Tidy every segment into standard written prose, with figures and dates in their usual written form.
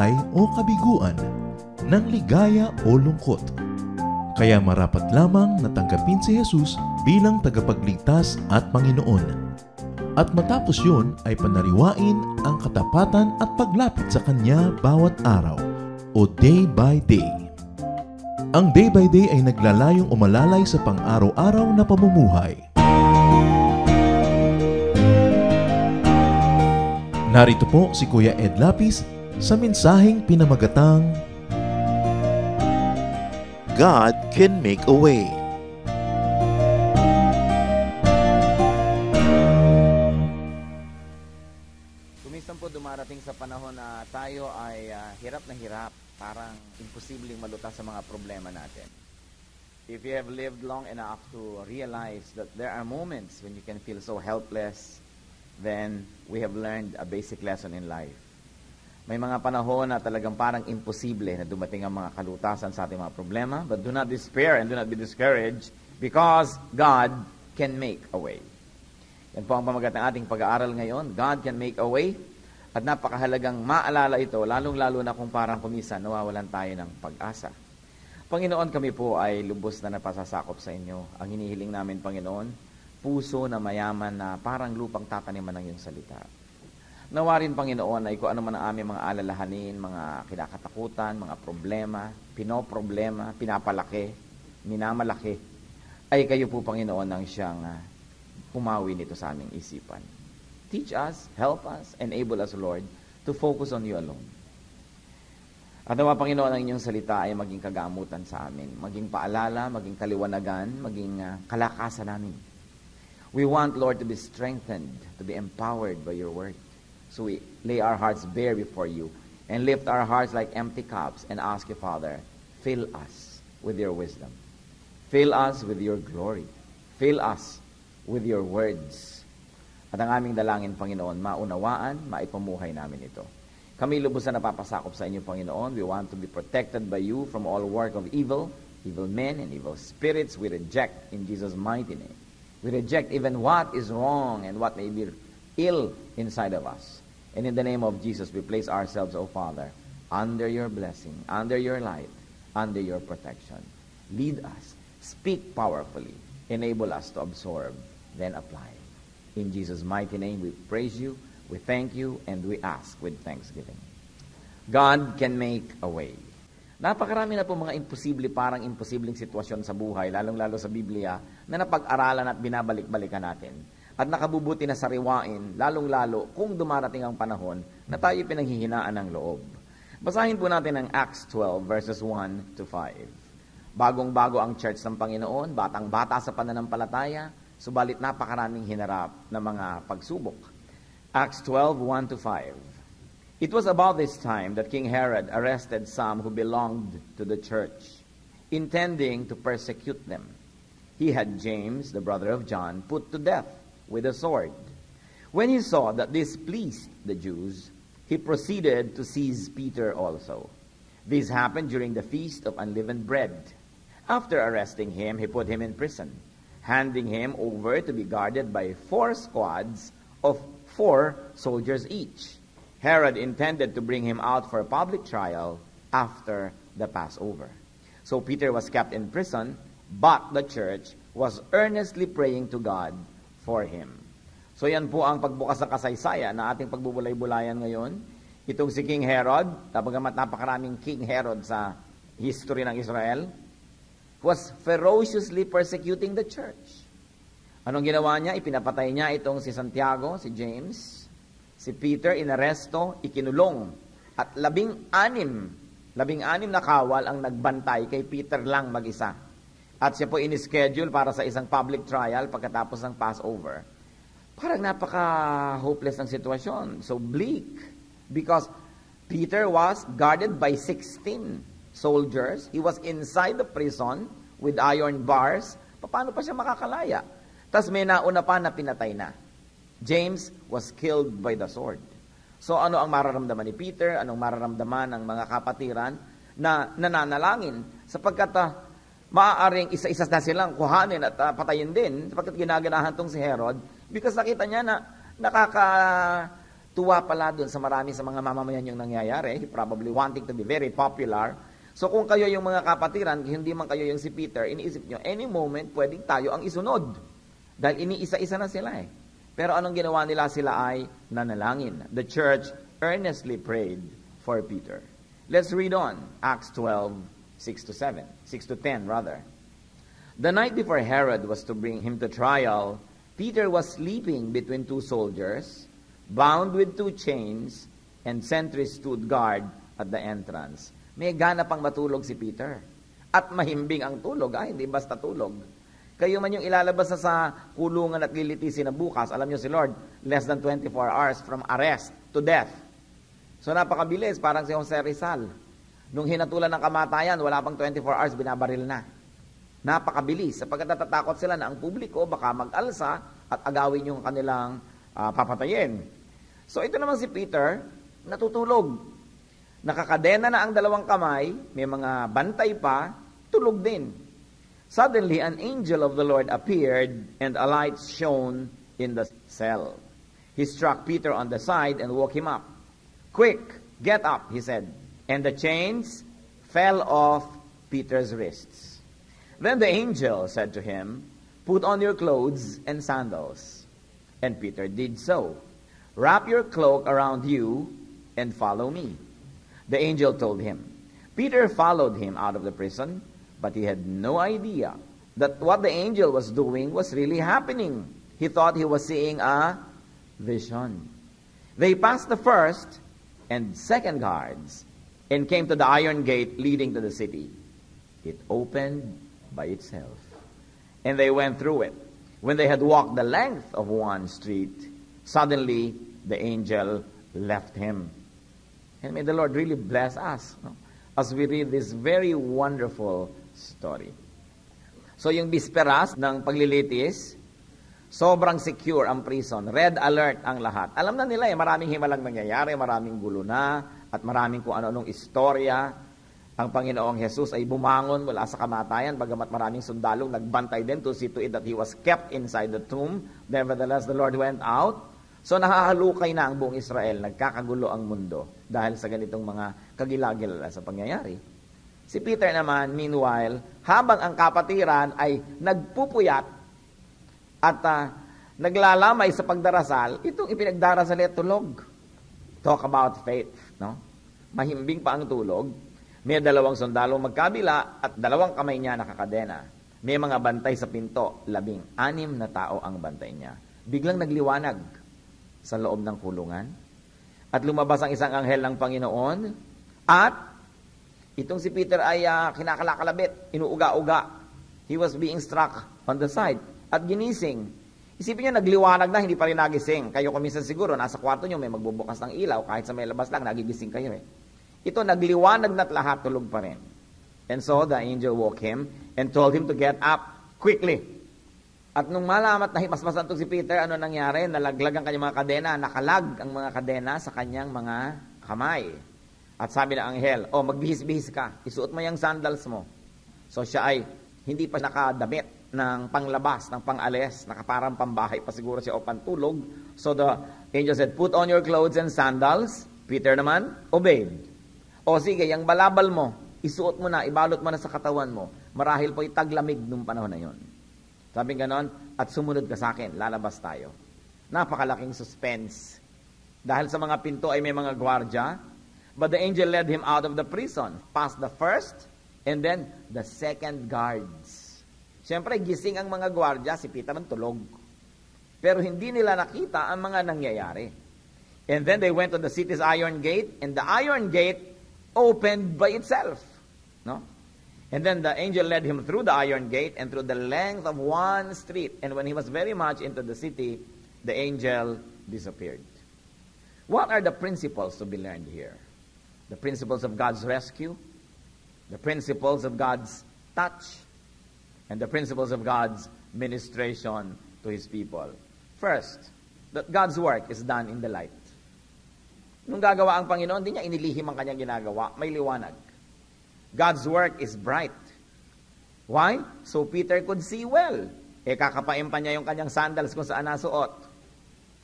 tagumpay o kabiguan, ng ligaya o lungkot. Kaya marapat lamang na tanggapin si Jesus bilang tagapagligtas at Panginoon. At matapos yun ay panariwain ang katapatan at paglapit sa Kanya bawat araw o day by day. Ang day by day ay naglalayong umalalay sa pang-araw-araw na pamumuhay. Narito po si Kuya Ed Lapis sa mensaheng pinamagatang God Can Make a Way. Kuminsan po dumarating sa panahon na tayo ay hirap na hirap, parang imposibleng malutas sa mga problema natin. If you have lived long enough to realize that there are moments when you can feel so helpless, then we have learned a basic lesson in life. May mga panahon na talagang parang imposible na dumating ang mga kalutasan sa ating mga problema, but do not despair and do not be discouraged because God can make a way. Yan po ang pamagat ng ating pag-aaral ngayon. God can make a way. At napakahalagang maalala ito, lalong-lalo na kung parang kumisan, nawawalan tayo ng pag-asa. Panginoon, kami po ay lubos na napasasakop sa inyo. Ang hinihiling namin, Panginoon, puso na mayaman na parang lupang tataniman ng iyong salita. Nawa rin, Panginoon, ay kung ano man ang aming mga alalahanin, mga kinakatakutan, mga problema, pinoproblema, pinapalaki, minamalaki, ay kayo po, Panginoon, ang siyang pumawi nito sa aming isipan. Teach us, help us, enable us, Lord, to focus on you alone. At nawa, Panginoon, ang inyong salita ay maging kagamutan sa amin, maging paalala, maging kaliwanagan, maging kalakasan namin. We want, Lord, to be strengthened, to be empowered by your word. So we lay our hearts bare before you and lift our hearts like empty cups and ask you, Father, fill us with your wisdom. Fill us with your glory. Fill us with your words. At ang aming dalangin, Panginoon, maunawaan, maipamuhay namin ito. Kami lubos na napapasakop sa inyo, Panginoon. We want to be protected by you from all work of evil, evil men and evil spirits. We reject in Jesus' mighty name. We reject even what is wrong and what may be ill inside of us. And in the name of Jesus, we place ourselves, O Father, under your blessing, under your light, under your protection. Lead us. Speak powerfully. Enable us to absorb, then apply. In Jesus' mighty name, we praise you, we thank you, and we ask with thanksgiving. God can make a way. Napakarami na po mga parang imposibleng sitwasyon sa buhay, lalong-lalo sa Biblia, na napag-aralan at binabalik-balikan natin. At nakabubuti na sariwain, lalong-lalo kung dumarating ang panahon na tayo pinanghihinaan ng loob. Basahin po natin ang Acts 12 verses 1 to 5. Bagong-bago ang church ng Panginoon, batang-bata sa pananampalataya, subalit napakaraming hinarap na mga pagsubok. Acts 12, 1 to 5. It was about this time that King Herod arrested some who belonged to the church, intending to persecute them. He had James, the brother of John, put to death with a sword. When he saw that this pleased the Jews, he proceeded to seize Peter also. This happened during the feast of unleavened bread. After arresting him, he put him in prison, handing him over to be guarded by 4 squads of 4 soldiers each. Herod intended to bring him out for a public trial after the Passover. So Peter was kept in prison, but the church was earnestly praying to God for him. So yan po ang pagbukas ng kasaysayan na ating pagbubulay-bulayan ngayon. Itong si King Herod, bagamat napakaraming King Herod sa history ng Israel, was ferociously persecuting the church. Anong ginawa niya? Ipinapatay niya itong si Santiago, si James, si Peter, inaresto, ikinulong. At 16 na kawal ang nagbantay kay Peter lang mag-isa. At siya po in-schedule para sa isang public trial pagkatapos ng Passover. Parang napaka-hopeless ng sitwasyon. So bleak. Because Peter was guarded by 16 soldiers. He was inside the prison with iron bars. Paano pa siya makakalaya? Tapos may nauna pa na pinatay na. James was killed by the sword. So ano ang mararamdaman ni Peter? Anong mararamdaman ng mga kapatiran na nananalangin? Sapagkat maaaring isa-isa na silang kuhanin at patayin din sapagkat ginaganahan tong si Herod because nakita niya na Tuwa pala dun sa marami sa mga mamamayan yung nangyayari. He probably wanting to be very popular. So kung kayo yung mga kapatiran, hindi man kayo yung si Peter, iniisip nyo, any moment, pwedeng tayo ang isunod. Dahil iniisa-isa na sila eh. Pero anong ginawa nila? Sila ay nanalangin. The church earnestly prayed for Peter. Let's read on. Acts 12, 6-10 rather. The night before Herod was to bring him to trial, Peter was sleeping between two soldiers, bound with two chains, and sentries stood guard at the entrance. May gana pang matulog si Peter. At mahimbing ang tulog, hindi basta tulog. Kayo man yung ilalabas sa kulungan at lilitisin na bukas, alam nyo si Lord, less than 24 hours from arrest to death. So napakabilis, parang si Jose Rizal. Nung hinatulan ng kamatayan, wala pang 24 hours, binabaril na. Napakabilis, sapagkat natatakot sila na ang publiko baka mag-alsa at agawin yung kanilang papatayin. So ito naman si Peter, natutulog. Nakakadena na ang dalawang kamay, may mga bantay pa, tulog din. Suddenly, an angel of the Lord appeared, and a light shone in the cell. He struck Peter on the side and woke him up. "Quick, get up," he said. And the chains fell off Peter's wrists. Then the angel said to him, "Put on your clothes and sandals." And Peter did so. "Wrap your cloak around you and follow me." The angel told him. Peter followed him out of the prison, but he had no idea that what the angel was doing was really happening. He thought he was seeing a vision. They passed the first and second guards and came to the iron gate leading to the city. It opened by itself, and they went through it. When they had walked the length of one street, suddenly the angel left him. And may the Lord really bless us as we read this very wonderful story. So yung bisperas ng paglilitis, sobrang secure ang prison. Red alert ang lahat. Alam na nila maraming himalang nangyayari, maraming gulo na, at maraming kung ano-anong istorya. Ang Panginoong Jesus ay bumangon mula sa kamatayan, bagamat maraming sundalong nagbantay din to see to it that he was kept inside the tomb. Nevertheless, the Lord went out. So nahahalukay na ang buong Israel, nagkakagulo ang mundo dahil sa ganitong mga kagilagil sa pangyayari. Si Peter naman, meanwhile, habang ang kapatiran ay nagpupuyat at naglalamay sa pagdarasal, itong ipinagdarasal ay tulog. Talk about faith, no? Mahimbing pa ang tulog. May dalawang sundalong magkabila at dalawang kamay niya nakakadena. May mga bantay sa pinto, 16 na tao ang bantay niya. Biglang nagliwanag sa loob ng kulungan at lumabas ang isang anghel ng Panginoon at itong si Peter ay kinakalakalabit, inuuga-uga. He was being struck on the side at ginising. Isipin nyo, nagliwanag na, hindi pa rin nagising. Kayo kuminsan siguro, nasa kwarto nyo, may magbubukas ng ilaw, kahit sa may labas lang, nagigising kayo eh. Ito, nagliwanag na't lahat, tulog pa rin. And so, the angel woke him and told him to get up quickly. At nung malamat na himasmasan to si Peter, ano nangyari? Nalaglag ang kanyang mga kadena, nakalag ang mga kadena sa kanyang mga kamay. At sabi ng anghel, magbihis-bihis ka, isuot mo yung sandals mo. So siya ay hindi pa nakadamit ng panglabas, ng pangalis, nakaparang pambahay pa siguro siya o pantulog. So the angel said, "Put on your clothes and sandals." Peter naman obeyed. Sige, yung balabal mo, isuot mo na, ibalot mo na sa katawan mo. Marahil po'y taglamig nung panahon na yon. Sabi ganon, "At sumunod ka sa akin, lalabas tayo." Napakalaking suspense. Dahil sa mga pinto ay may mga gwardya, but the angel led him out of the prison, past the first, and then the second guards. Siyempre, gising ang mga gwardya, si Peter ang tulog. Pero hindi nila nakita ang mga nangyayari. And then they went to the city's iron gate, and the iron gate opened by itself. No? And then the angel led him through the iron gate and through the length of one street. And when he was very much into the city, the angel disappeared. What are the principles to be learned here? The principles of God's rescue, the principles of God's touch, and the principles of God's ministration to His people. First, that God's work is done in the light. Nung gagawa ang Panginoon, hindi niya inilihim ang kanyang ginagawa. May liwanag. God's work is bright. Why? So Peter could see well. Kakapain pa niya yung kanyang sandals kung saan nasuot.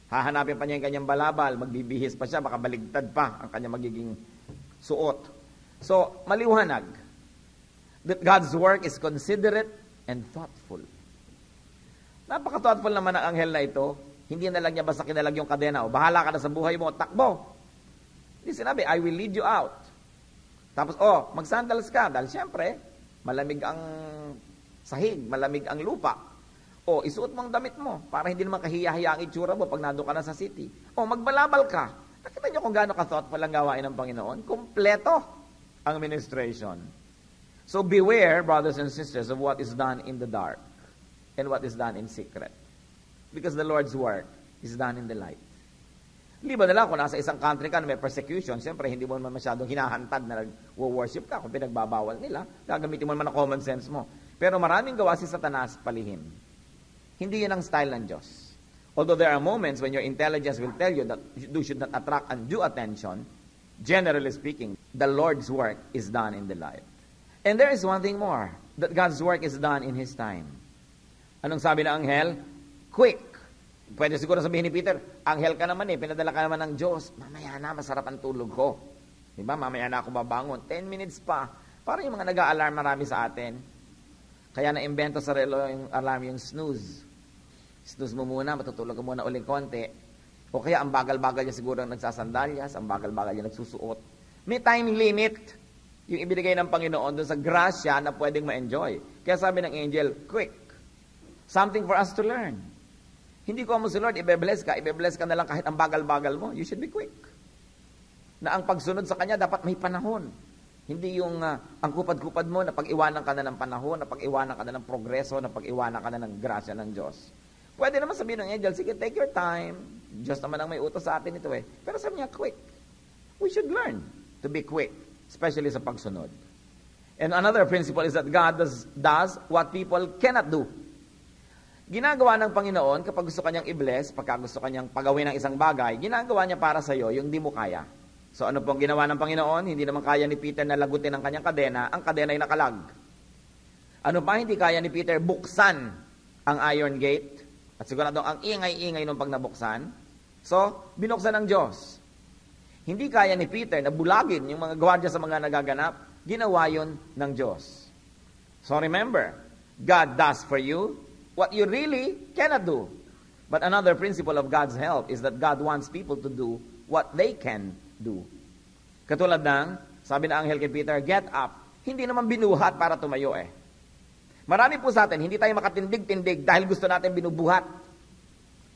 Hahanapin pa niya yung kanyang balabal, magbibihis pa siya, baka baligtad pa ang kanyang magiging suot. So, maliwanag that God's work is considerate and thoughtful. Napaka-thoughtful naman ang anghel na ito. Hindi na lang niya basta kinalag yung kadena, o bahala ka na sa buhay mo, takbo. Hindi sinabi, I will lead you out. Tapos, mag-sandals ka, dahil siyempre, malamig ang sahig, malamig ang lupa. Isuot mo ang damit mo para hindi naman kahiya-hiya ang itsura mo pag nandun ka na sa city. Magbalabal ka. Nakita niyo kung gaano ka-thoughtful ang gawain ng Panginoon? Kompleto ang administration. So beware, brothers and sisters, of what is done in the dark and what is done in secret. Because the Lord's work is done in the light. Liba na lang kung nasa isang country ka na may persecution, siyempre hindi mo naman masyadong hinahantad na nag-worship ka kung pinagbabawal nila. Gagamitin mo naman ang common sense mo. Pero maraming gawa si Satanas palihim. Hindi yun ang style ng Diyos. Although there are moments when your intelligence will tell you that you should not attract undue attention, generally speaking, the Lord's work is done in the light. And there is one thing more, that God's work is done in His time. Anong sabi ng anghel? Quick. Pwede siguro sabihin ni Peter, anghel ka naman pinadala ka naman ng Diyos. Mamaya na, masarap ang tulog ko. Diba? Mamaya na ako babangon. 10 minutes pa. Parang yung mga nag-a-alarm marami sa atin. Kaya na-invento sa relo yung alarm, yung snooze. Snooze mo muna, matutulog ka muna uling konti. O kaya ang bagal-bagal niya siguro nagsasandalyas, ang bagal-bagal niya nagsusuot. May time limit yung ibinigay ng Panginoon doon sa grasya na pwedeng ma-enjoy. Kaya sabi ng angel, quick. Something for us to learn. Hindi ko mo si Lord, ibe-bless ka na lang kahit ang bagal-bagal mo. You should be quick. Na ang pagsunod sa Kanya dapat may panahon. Hindi yung ang kupad-kupad mo na pag-iwanan ka na ng panahon, na pag-iwanan ka na ng progreso, na pag-iwanan ka na ng grasya ng Diyos. Pwede naman sabihin ng angel, sige, take your time. Diyos naman ang may utos sa atin ito Pero sabi niya, quick. We should learn to be quick, especially sa pagsunod. And another principle is that God does what people cannot do. Ginagawa ng Panginoon kapag gusto kanyang i-bless, pagka gusto kanyang pagawin ng isang bagay, ginagawa niya para sa iyo yung di mo kaya. So ano pong ginawa ng Panginoon? Hindi naman kaya ni Peter na lagutin ang kanyang kadena, ang kadena ay nakalag. Ano pa hindi kaya ni Peter? Buksan ang iron gate. At sigurado ang ingay-ingay nung pag nabuksan. So, binuksan ng Diyos. Hindi kaya ni Peter na bulagin yung mga gwardiya sa mga nagaganap. Ginawa yun ng Diyos. So remember, God does for you what you really cannot do. But another principle of God's help is that God wants people to do what they can do. Katulad ng, sabi ng anghel kay Peter, get up. Hindi naman binuhat para tumayo Marami po sa atin, hindi tayo makatindig-tindig dahil gusto natin binubuhat.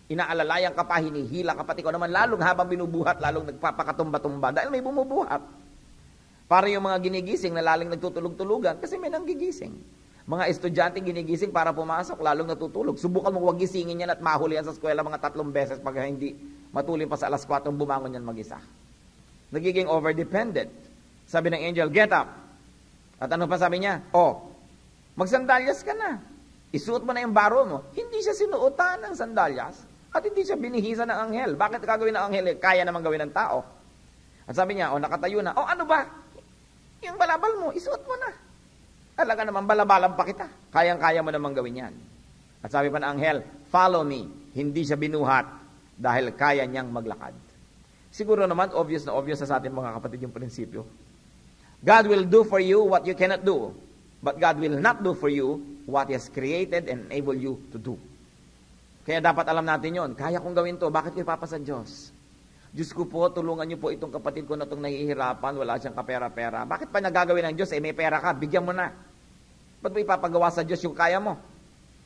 Inaalalayan ka pa, hinihila ka pati ko naman, lalong habang binubuhat, lalong nagpapakatumba-tumba dahil may bumubuhat. Para yung mga ginigising na laling nagtutulog-tulugan kasi may nanggigising. Mga estudyante ginigising para pumasok, lalong natutulog. Subukan mo huwag gisingin yan at mahuli yan sa eskwela mga 3 beses pag hindi matulin pa sa alas 4 bumangon yan mag-isa. Nagiging over-dependent. Sabi ng angel, get up. At ano pa sabi niya? Magsandalyas ka na. Isuot mo na yung baro mo. Hindi siya sinuotan ng sandalyas at hindi siya binihisan ng anghel. Bakit gagawin ng anghel? Kaya naman gawin ng tao. At sabi niya, nakatayo na. Ano ba? Yung balabal mo, isuot mo na. Talaga naman, balabalan pa kita. Kayang-kaya mo naman gawin yan. At sabi pa ng anghel, follow me. Hindi siya binuhat dahil kaya niyang maglakad. Siguro naman, obvious na obvious sa atin mga kapatid yung prinsipyo. God will do for you what you cannot do. But God will not do for you what He has created and enable you to do. Kaya dapat alam natin yon. Kaya kong gawin to. Bakit ko ipapasa Diyos? Diyos ko po, tulungan niyo po itong kapatid ko na itong nahihirapan. Wala siyang kapera-pera. Bakit pa nagagawin ng Diyos? May pera ka. Bigyan mo na. Ba't mo ipapagawa sa Diyos yung kaya mo?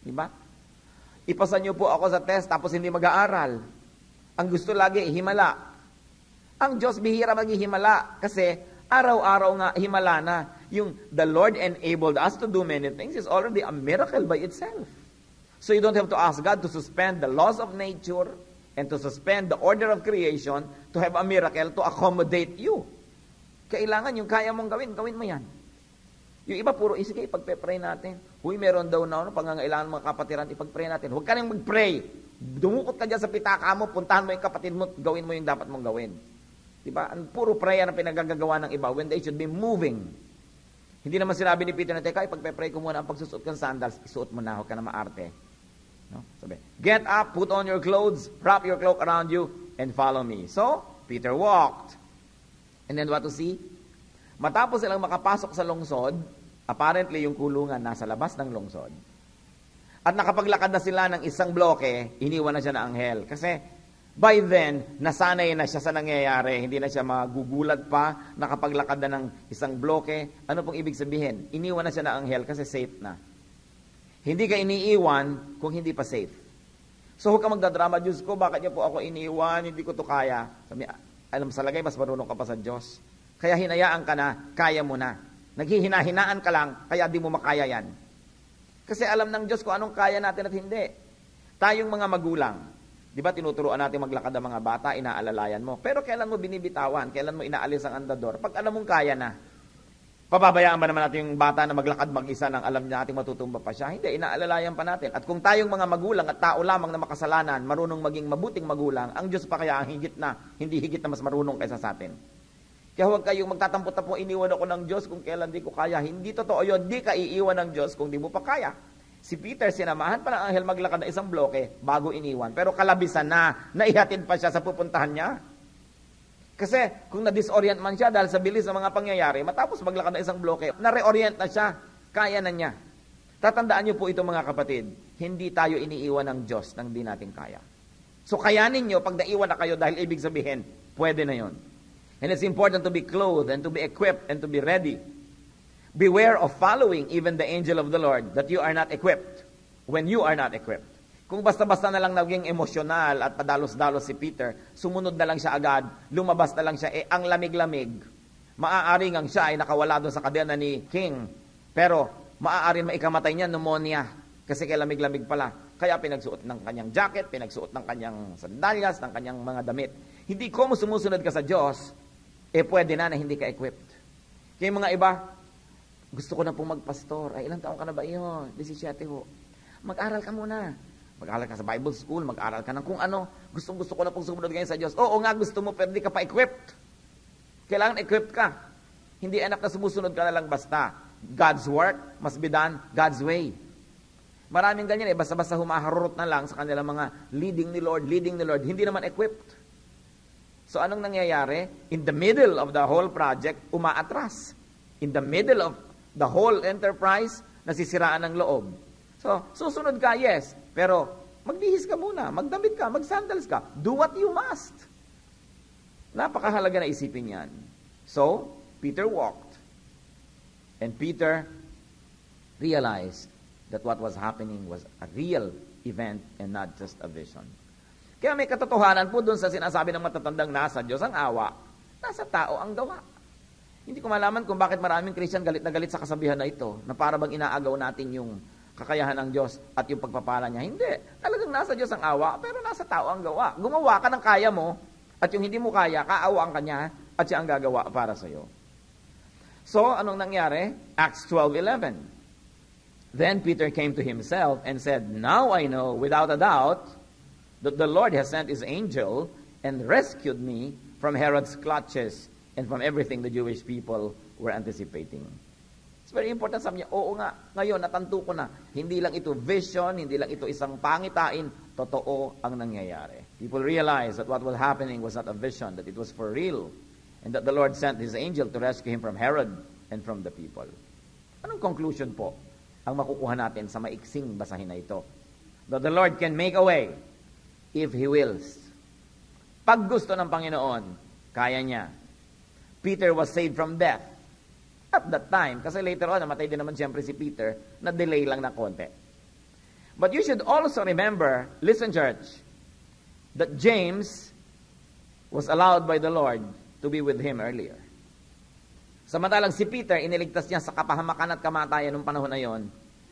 Diba? Ipasa niyo po ako sa test tapos hindi mag-aaral. Ang gusto lagi, himala. Ang Diyos bihira maghihimala. Kasi araw-araw nga himala na. Yung the Lord enabled us to do many things is already a miracle by itself. So you don't have to ask God to suspend the laws of nature and to suspend the order of creation to have a miracle to accommodate you. Kailangan yung kaya mong gawin, gawin mo yan. Yung iba puro, sige, ipagpe-pray natin. Huy, meron daw na pangangailangan mga kapatiran, ipag-pray natin. Huwag ka nang mag-pray. Dumukot ka dyan sa pitaka mo, puntahan mo yung kapatid mo, gawin mo yung dapat mong gawin. Diba? Puro prayer ang pinagagagawa ng iba when they should be moving. Hindi naman sinabi ni Peter na, teka, ipagpe-pray ko muna ang pagsusuot ng sandals, isuot mo na, huwag ka na maarte. No? Sabi, get up, put on your clothes, wrap your cloak around you, and follow me. So, Peter walked. And then what to see? Matapos silang makapasok sa lungsod, apparently yung kulungan nasa labas ng lungsod. At nakapaglakad na sila ng isang bloke, iniwan na siya ng anghel. Kasi by then, nasanay na siya sa nangyayari. Hindi na siya magugulat pa, nakapaglakad na ng isang bloke. Ano pong ibig sabihin? Iniwan na siya ng anghel kasi safe na. Hindi ka iniiwan kung hindi pa safe. So huwag ka magdadrama, Diyos ko, bakit niyo po ako iniiwan? Hindi ko to kaya. Sabi, alam sa lagay, mas marunong ka pa sa Diyos. Kaya hinayaan ka na, kaya mo na. Naghihina-hinaan ka lang, kaya di mo makaya yan. Kasi alam ng Diyos kung anong kaya natin at hindi. Tayong mga magulang, di ba tinuturuan natin maglakad ang mga bata, inaalalayan mo. Pero kailan mo binibitawan? Kailan mo inaalis ang andador? Pag alam mong kaya na. Pababayaan ba naman natin yung bata na maglakad mag-isa nang alam niya natin matutumba pa siya? Hindi, inaalalayan pa natin. At kung tayong mga magulang at tao lamang na makasalanan, marunong maging mabuting magulang, ang Diyos pa kaya ang hindi higit na mas marunong kaysa sa atin. Kaya huwag kayong magtatampo-tampo, iniwan ako ng Diyos kung kailan di ko kaya. Hindi totoo yun, di ka iiwan ng Diyos kung di mo pa kaya. Si Peter, sinamahan pa ng anghel maglakad na isang bloke bago iniwan. Pero kalabisan na, naihatid pa siya sa pupuntahan niya. Kasi kung na-disorient man siya dahil sa bilis ng mga pangyayari, matapos maglakad na isang bloke, na-reorient na siya, kaya na niya. Tatandaan niyo po ito mga kapatid, hindi tayo iniiwan ng Diyos nang di natin kaya. So kayanin niyo pag naiwan na kayo dahil ibig sabihin, pwede na yon. And it's important to be clothed and to be equipped and to be ready. Beware of following even the angel of the Lord that you are not equipped when you are not equipped. Kung basta-basta na lang naging emosyonal at padalos-dalos si Peter, sumunod na lang siya agad, lumabas na lang siya, ang lamig-lamig. Maaaring ang siya ay nakawala doon sa kadena ni King. Pero maaaring maikamatay niya, pneumonia, kasi kay lamig-lamig pala. Kaya pinagsuot ng kanyang jacket, pinagsuot ng kanyang sandalyas, ng kanyang mga damit. Hindi ko mo sumusunod ka sa Diyos, pwede na hindi ka equipped. Kaya mga iba, gusto ko na pong magpastor. Ay, ilang taon ka na ba iyo? 17 ho. Mag-aral ka muna. Mag-aral ka sa Bible school, mag-aral ka ng kung ano. Gusto ko na pong sumunod ngayon sa Diyos. Oo nga, gusto mo, pero di ka pa equipped. Kailangan equipped ka. Hindi anak na sumusunod ka na lang basta. God's work must be done God's way. Maraming ganyan basta-basta humaharurot na lang sa kanilang mga leading ni Lord, hindi naman equipped. So anong nangyayari? In the middle of the whole project, umaatras. In the middle of the whole enterprise, nasisiraan ng loob. So, susunod ka, yes. Pero, magbihis ka muna, magdamit ka, magsandals ka. Do what you must. Napakahalaga na isipin yan. So, Peter walked. And Peter realized that what was happening was a real event and not just a vision. Kaya may katotohanan po doon sa sinasabi ng matatandang nasa Diyos ang awa, nasa tao ang gawa. Hindi ko malaman kung bakit maraming Christian galit na galit sa kasabihan na ito, na para bang inaagaw natin yung kakayahan ng Diyos at yung pagpapala niya. Hindi. Talagang nasa Diyos ang awa, pero nasa tao ang gawa. Gumawa ka ng kaya mo, at yung hindi mo kaya, kaawaan ka niya, at siya ang gagawa para sa'yo. So, anong nangyari? Acts 12:11. Then Peter came to himself and said, now I know without a doubt that the Lord has sent his angel and rescued me from Herod's clutches and from everything the Jewish people were anticipating. It's very important. Sabi niya, oo nga, ngayon natanto ko na, hindi lang ito vision, hindi lang ito isang pangitain, totoo ang nangyayari. People realized that what was happening was not a vision, that it was for real, and that the Lord sent his angel to rescue him from Herod and from the people. Anong conclusion po ang makukuha natin sa maiksing basahin na ito? That the Lord can make a way if He wills. Pag gusto ng Panginoon, kaya niya. Peter was saved from death at that time, kasi later on, namatay din naman siyempre si Peter, na-delay lang na konti. But you should also remember, listen church, that James was allowed by the Lord to be with him earlier. Samantalang si Peter, iniligtas niya sa kapahamakan at kamatayan nung panahon na yon,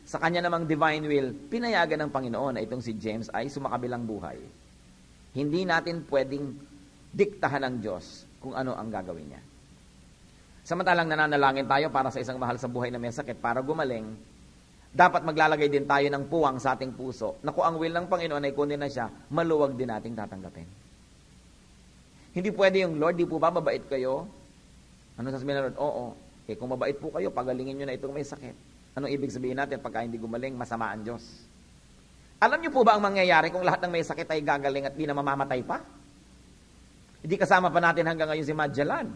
sa kanya namang divine will, pinayagan ng Panginoon na itong si James ay sumakabilang buhay. Hindi natin pwedeng diktahan ng Diyos kung ano ang gagawin niya. Samantalang nananalangin tayo para sa isang mahal sa buhay na may sakit para gumaling, dapat maglalagay din tayo ng puwang sa ating puso na kung ang will ng Panginoon ay kunin na siya, maluwag din nating tatanggapin. Hindi pwede yung, Lord, di po ba mabait kayo? Ano sasabihin ng Lord? Oo. Kung mabait po kayo, pagalingin nyo na itong may sakit. Anong ibig sabihin natin pagka hindi gumaling, masama ang Diyos? Alam niyo po ba ang mangyayari kung lahat ng may sakit ay gagaling at di na mamamatay pa? Hindi kasama pa natin hanggang ngayon si Magellan.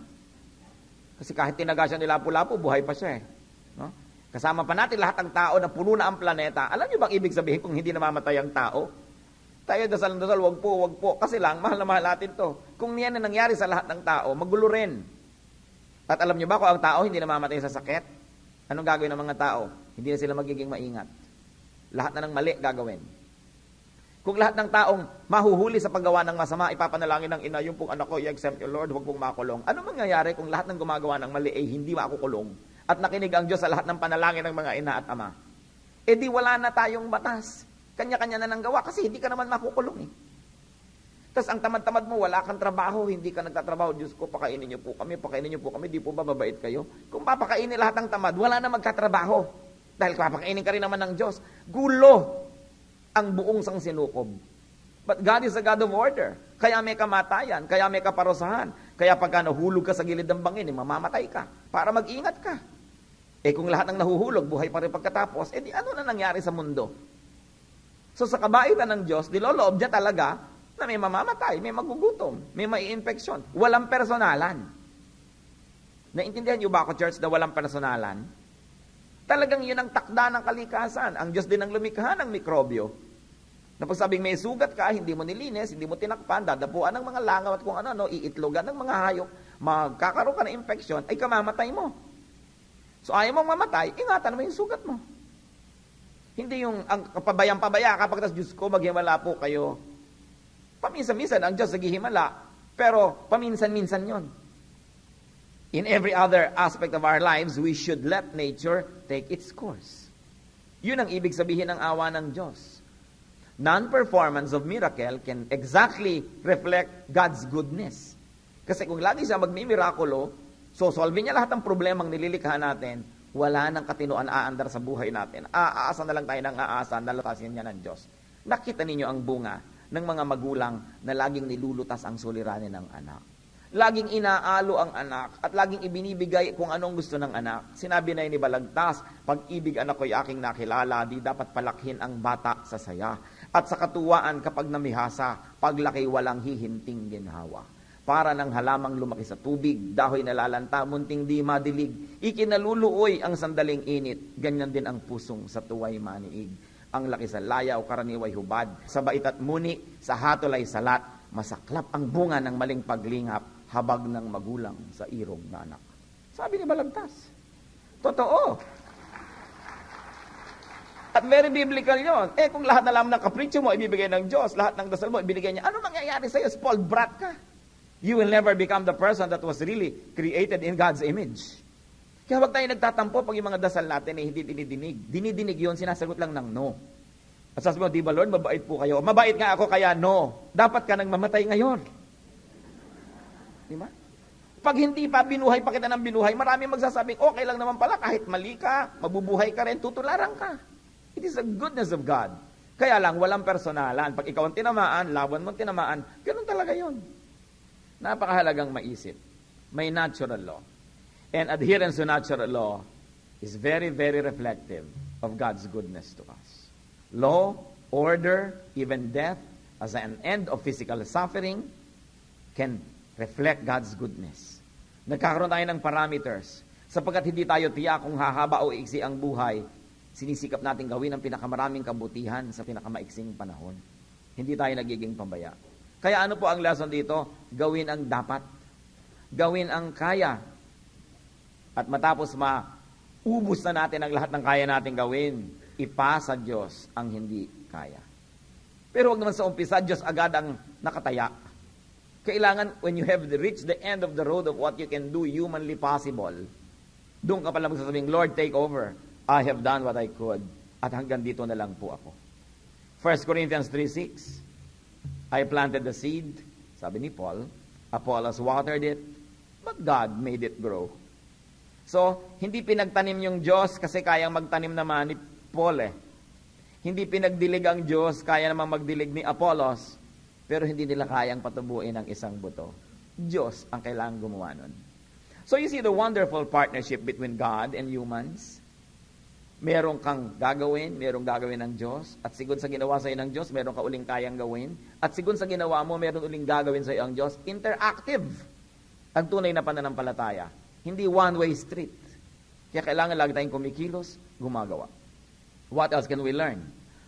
Kasi kahit tinaga siya ni Lapu-Lapu, buhay pa siya eh. No? Kasama pa natin lahat ng tao na puno na ang planeta. Alam niyo bang ibig sabihin kung hindi namamatay ang tao? Tayo dasal, wag po. Kasi lang, mahal na mahal natin to. Kung yan na nangyari sa lahat ng tao, magulo rin. At alam niyo ba kung ang tao hindi namamatay sa sakit? Anong gagawin ng mga tao? Hindi na sila magiging maingat. Lahat na ng mali gagawin. Kung lahat ng taong mahuhuli sa paggawa ng masama, ipapanalangin ng ina, yung pong anak ko, i-exempt yung Lord, huwag pong makulong. Ano mangyayari kung lahat ng gumagawa ng mali ay hindi makukulong? At nakinig ang Diyos sa lahat ng panalangin ng mga ina at ama? E di wala na tayong batas. Kanya-kanya na nang gawa kasi hindi ka naman makukulong eh. Tapos ang tamad-tamad mo, wala kang trabaho, hindi ka nagtatrabaho. Diyos ko, pakainin niyo po kami, di po ba mabait kayo? Kung papakainin lahat ng tamad, wala na magkatrabaho. Dahil papakainin ka rin naman ng Diyos. Gulo ang buong sangsinukob. But God is a God of order. Kaya may kamatayan, kaya may kaparusahan. Kaya pagka nahulog ka sa gilid ng bangin, mamamatay ka. Para mag-ingat ka. Eh kung lahat ng nahuhulog, buhay pa rin pagkatapos, di ano na nangyari sa mundo? So sa kabaitan ng Diyos, niloloob niya talaga na may mamamatay, may magugutom, may mai-infeksyon. Walang personalan. Naintindihan niyo ba ako, church, na walang personalan? Talagang yun ang takda ng kalikasan. Ang Diyos din ang lumikha ng mikrobyo. Na pag sabing may sugat ka, hindi mo nilinis, hindi mo tinakpan, dadapuan ng mga langaw at kung ano, iitlogan ng mga hayop, magkakaroon ka ng infeksyon, ay kamamatay mo. So ayaw mong mamatay, ingatan mo yung sugat mo. Hindi yung ang pabayang-pabaya kapag tas Diyos ko, maghimala po kayo. Paminsan-minsan ang Diyos naghihimala, pero paminsan-minsan yon. In every other aspect of our lives, we should let nature take its course. Yun ang ibig sabihin ng awa ng Diyos. Non-performance of miracle can exactly reflect God's goodness. Kasi kung lagi siya magmimirakulo, so solve niya lahat ng problemang nililikha natin, wala nang katinoan aandar sa buhay natin. Aasa na lang tayo ng aasa, nalutasin niya ng Diyos. Nakita ninyo ang bunga ng mga magulang na laging nilulutas ang suliranin ng anak. Laging inaalo ang anak at laging ibinibigay kung anong gusto ng anak. Sinabi na ni Balagtas, pag-ibig anak ko'y aking nakilala, di dapat palakhin ang bata sa saya. At sa katuwaan kapag namihasa, paglaki walang hihinting ginhawa. Para ng halamang lumaki sa tubig, dahoy nalalanta, munting di madilig. Ikinaluluoy ang sandaling init, ganyan din ang pusong sa tuway maniig. Ang laki sa layaw, karaniway hubad, sa bait at muni, sa hatol ay salat, masaklap ang bunga ng maling paglingap, habag ng magulang sa irong na anak. Sabi ni Balagtas. Totoo. At very biblical yun. Kung lahat na lang ng kapritsyo mo, ibibigay ng Diyos, lahat ng dasal mo, ibibigay niya, ano mangyayari sa'yo? Spoiled brat ka. You will never become the person that was really created in God's image. Kaya huwag tayo nagtatampo pag yung mga dasal natin hindi dinidinig. Dinidinig yun, sinasagot lang ng no. At sabi mo, di ba Lord, mabait po kayo? Mabait nga ako, kaya no. Dapat ka nang mamatay ngayon. Di ba? Pag hindi pa, binuhay pa kita ng binuhay, marami magsasabing, okay lang naman pala, kahit mali ka, mabubuhay ka rin, tutularan ka. It is the goodness of God. Kaya lang, walang personalan. Pag ikaw ang tinamaan, laban mo tinamaan, ganun talaga yun. Napakahalagang maisip. May natural law. And adherence to natural law is very, very reflective of God's goodness to us. Law, order, even death, as an end of physical suffering, can reflect God's goodness. Nagkakaroon tayo ng parameters. Sapagkat hindi tayo tiyak kung hahaba o iksi ang buhay, sinisikap natin gawin ang pinakamaraming kabutihan sa pinakamaiksing panahon. Hindi tayo nagiging pambaya. Kaya ano po ang lesson dito? Gawin ang dapat. Gawin ang kaya. At matapos maubos na natin ang lahat ng kaya natin gawin, ipasa Diyos ang hindi kaya. Pero wag naman sa umpisa, Diyos agad ang nakataya. Kailangan, when you have reached the end of the road of what you can do humanly possible, doon ka pala magsasabing, Lord, take over. I have done what I could. At hanggang dito na lang po ako. 1 Corinthians 3:6, I planted the seed, sabi ni Paul, Apollos watered it, but God made it grow. So, hindi pinagtanim yung Diyos kasi kayang magtanim naman ni Paul eh. Hindi pinagdilig ang Diyos, kaya naman magdilig ni Apollos, pero hindi nila kayang patubuin ang isang buto. Diyos ang kailangang gumawa nun. So you see the wonderful partnership between God and humans. Meron kang merong gagawin ng Diyos, at sigun sa ginawa sa'yo ng Diyos, meron ka uling kayang gawin, at sigun sa ginawa mo, meron uling gagawin sa'yo ang Diyos. Interactive ang tunay na pananampalataya. Hindi one-way street. Kaya kailangan lagi tayong kumikilos, gumagawa. What else can we learn?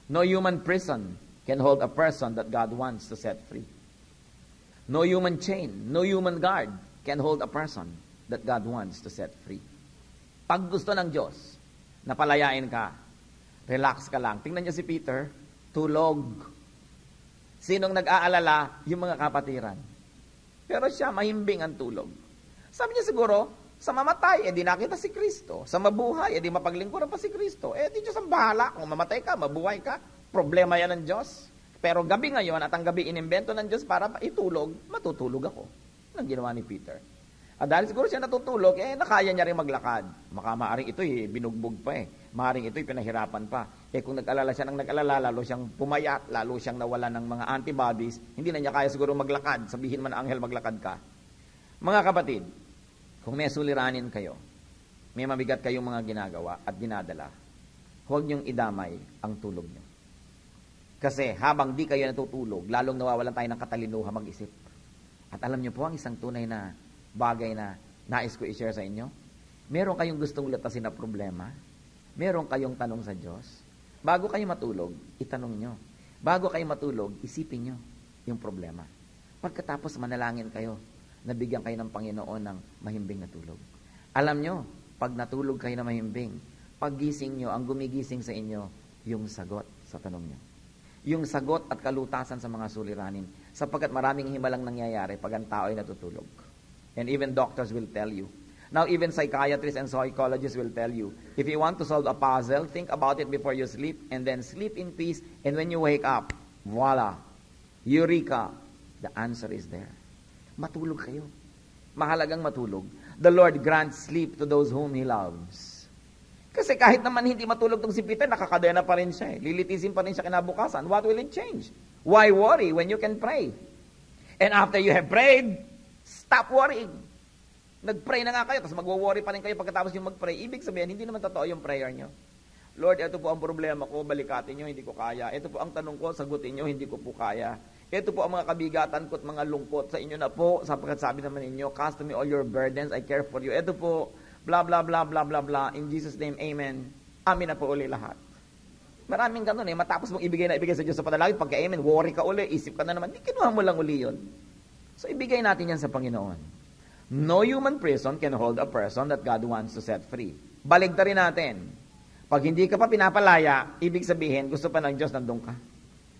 No human prison can hold a person that God wants to set free. No human chain, no human guard can hold a person that God wants to set free. Pag gusto ng Diyos, napalayain ka, relax ka lang. Tingnan niyo si Peter, tulog. Sinong nag-aalala? Yung mga kapatiran. Pero siya, mahimbing ang tulog. Sabi niya siguro, sa mamatay, di nakita si Kristo. Sa mabuhay, di mapaglingkuran pa si Kristo. Di Diyos ang bahala. Kung mamatay ka, mabuhay ka, problema yan ng Diyos. Pero gabi ngayon, at ang gabi inimbento ng Diyos para itulog, matutulog ako. Yan ang ginawa ni Peter. At dahil siguro siya natutulog, nakaya niya rin maglakad. Maaring ito'y binugbog pa Maaring ito'y pinahirapan pa. Kung nag-alala siya ng nag-alala, lalo siyang pumayat, lalo siyang nawala ng mga antibodies, hindi na niya kaya siguro maglakad. Sabihin man ang anghel, maglakad ka. Mga kapatid, kung may suliranin kayo, may mabigat kayong mga ginagawa at dinadala, huwag niyong idamay ang tulog niyo. Kasi habang di kayo natutulog, lalong nawawalan tayo ng katalinuhan mag-isip. At alam niyo po, ang isang tunay na bagay na nais ko i-share sa inyo, meron kayong gustong lutasin na problema, meron kayong tanong sa Diyos, bago kayo matulog, itanong nyo. Bago kayo matulog, isipin nyo yung problema. Pagkatapos manalangin kayo, nabigyan kayo ng Panginoon ng mahimbing na tulog. Alam nyo, pag natulog kayo na mahimbing, paggising nyo, ang gumigising sa inyo, yung sagot sa tanong nyo. Yung sagot at kalutasan sa mga suliranin, sapagkat maraming himalang nangyayari pag ang tao ay natutulog. And even doctors will tell you. Now, even psychiatrists and psychologists will tell you, if you want to solve a puzzle, think about it before you sleep, and then sleep in peace, and when you wake up, voila, eureka, the answer is there. Matulog kayo. Mahalagang matulog. The Lord grants sleep to those whom He loves. Kasi kahit naman hindi matulog tong si Peter, nakakadena pa rin siya. Lilitisin pa rin siya kinabukasan. What will it change? Why worry when you can pray? And after you have prayed, stop worrying. Nag-pray na nga kayo, tapos magwo-worry pa rin kayo pagkatapos yung mag-pray. Ibig sabihin, hindi naman totoo yung prayer nyo. Lord, ito po ang problema ko, balikatin nyo, hindi ko kaya. Ito po ang tanong ko, sagutin nyo, hindi ko po kaya. Ito po ang mga kabigatan ko at mga lungkot sa inyo na po, sapagkat sabi naman ninyo, cast to me all your burdens, I care for you. Ito po, blah, blah, blah, blah, blah, blah. In Jesus' name, amen. Amin na po uli lahat. Maraming ganun matapos mong ibigay sa Diyos sa panalangin, pagka-amen, worry ka uli, isip ka na naman, di kinuha mo lang uli yun. So, ibigay natin yan sa Panginoon. No human prison can hold a person that God wants to set free. Baligtarin natin. Pag hindi ka pa pinapalaya, ibig sabihin, gusto pa ng Diyos, nandun ka.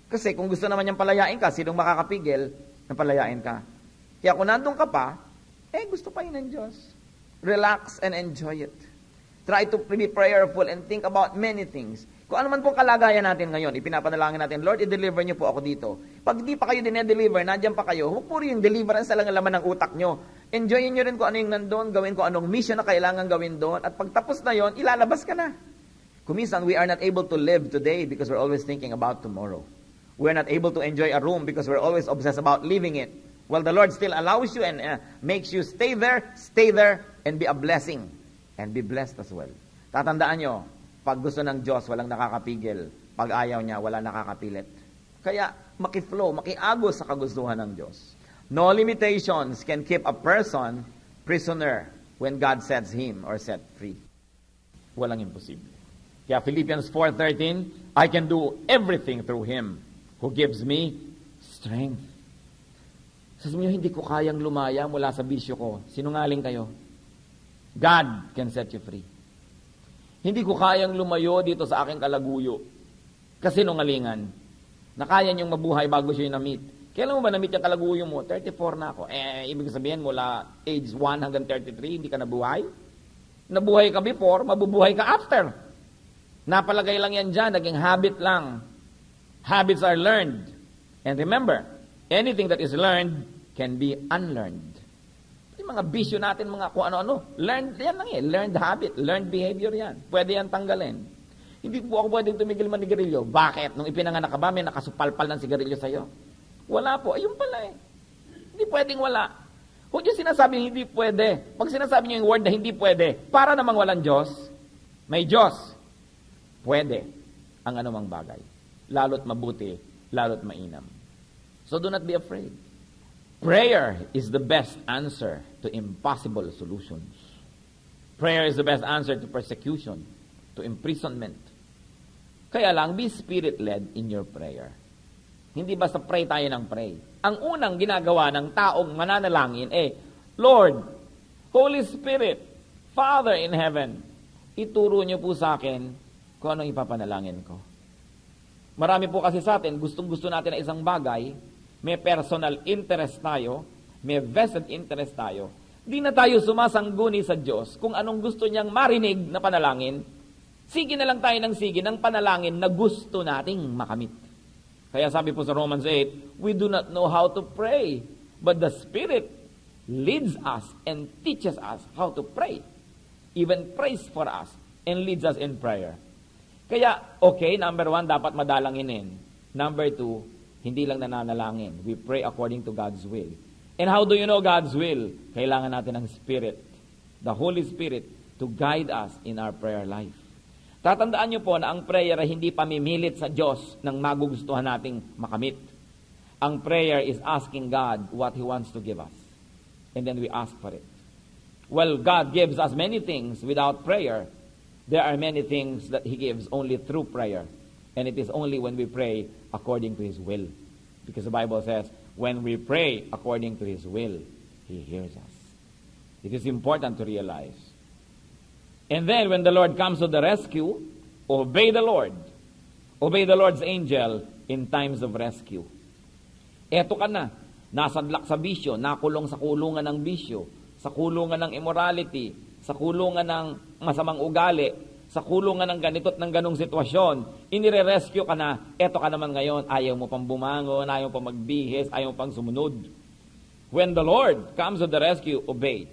Kasi kung gusto naman niyang palayain ka, sinong makakapigil na palayain ka? Kaya kung nandun ka pa, gusto pa yun ng Diyos. Relax and enjoy it. Try to be prayerful and think about many things. Kung ano man pong kalagayan natin ngayon, ipinapanalangin natin, Lord, i-deliver niyo po ako dito. Pag di pa kayo dinedeliver, nandiyan pa kayo, huwag po rin yung deliverance na lang ang laman ng utak nyo. Enjoyin nyo rin kung ano yung nandun, gawin kung anong mission na kailangan gawin doon, at pagtapos na yon, ilalabas ka na. Kuminsan, we are not able to live today because we're always thinking about tomorrow. We're not able to enjoy a room because we're always obsessed about living it. Well, the Lord still allows you and makes you stay there, and be a blessing, and be blessed as well. Tatandaan nyo, pag gusto ng Diyos, walang nakakapigil. Pag ayaw niya, wala nakakapilit. Kaya, makiflow, makiagos sa kagustuhan ng Diyos. No limitations can keep a person prisoner when God sets him or set free. Walang imposible. Kaya Philippians 4:13, I can do everything through Him who gives me strength. Sasabihin niyo, hindi ko kayang lumaya mula sa bisyo ko. Sinungaling kayo. God can set you free. Hindi ko kayang lumayo dito sa aking kalaguyo. Kasi nungalingan. Na kaya niyong mabuhay bago siya yung na-meet. Kailan mo ba na-meet yung kalaguyo mo? 34 na ako. Ibig sabihin mula age 1 hanggang 33, hindi ka nabuhay? Nabuhay ka before, mabubuhay ka after. Napalagay lang yan dyan, naging habit lang. Habits are learned. And remember, anything that is learned can be unlearned. Yung mga bisyo natin, mga kung ano-ano, learned yan lang learned habit, learned behavior yan. Pwede yan tanggalin. Hindi po ako pwedeng tumigil manigarilyo. Bakit? Nung ipinanganak ka ba, may nakasupalpal ng sigarilyo sa'yo? Wala po. Ayun pala Hindi pwedeng wala. Huwag yung sinasabi hindi pwede. Pag sinasabi niyo yung word na hindi pwede, para namang walang Diyos, may Diyos. pwede ang anumang bagay. Lalo't mabuti, lalo't mainam. So do not be afraid. Prayer is the best answer to impossible solutions. Prayer is the best answer to persecution, to imprisonment. Kaya lang, be Spirit-led in your prayer. Hindi basta pray tayo ng pray. Ang unang ginagawa ng taong mananalangin Lord, Holy Spirit, Father in heaven, ituro niyo po sa akin kung anong ipapanalangin ko. Marami po kasi sa atin, gustong-gusto natin na isang bagay, may personal interest tayo, may vested interest tayo. Di na tayo sumasangguni sa Diyos kung anong gusto niyang marinig na panalangin. Sige na lang tayo ng sige ng panalangin na gusto nating makamit. Kaya sabi po sa Romans 8, we do not know how to pray, but the Spirit leads us and teaches us how to pray. Even prays for us and leads us in prayer. Kaya, okay, number 1, dapat madalanginin. Number 2, hindi lang nananalangin. We pray according to God's will. And how do you know God's will? Kailangan natin ng Spirit, the Holy Spirit, to guide us in our prayer life. Tatandaan niyo po na ang prayer ay hindi pamimilit sa Diyos ng magugustuhan nating makamit. Ang prayer is asking God what He wants to give us. And then we ask for it. Well, God gives us many things without prayer. There are many things that He gives only through prayer. And it is only when we pray according to His will. Because the Bible says, when we pray according to His will, He hears us. It is important to realize. And then when the Lord comes to the rescue, obey the Lord. Obey the Lord's angel in times of rescue. Eto ka na, nasadlak sa bisyo, nakulong sa kulungan ng bisyo, sa kulungan ng immorality, sa kulungan ng masamang ugali, sa kulungan ng ganito't ng ganong sitwasyon, inire-rescue ka na, eto ka naman ngayon, ayaw mo pang bumangon, ayaw mo pang magbihis, ayaw mo pang sumunod. When the Lord comes to the rescue, obey.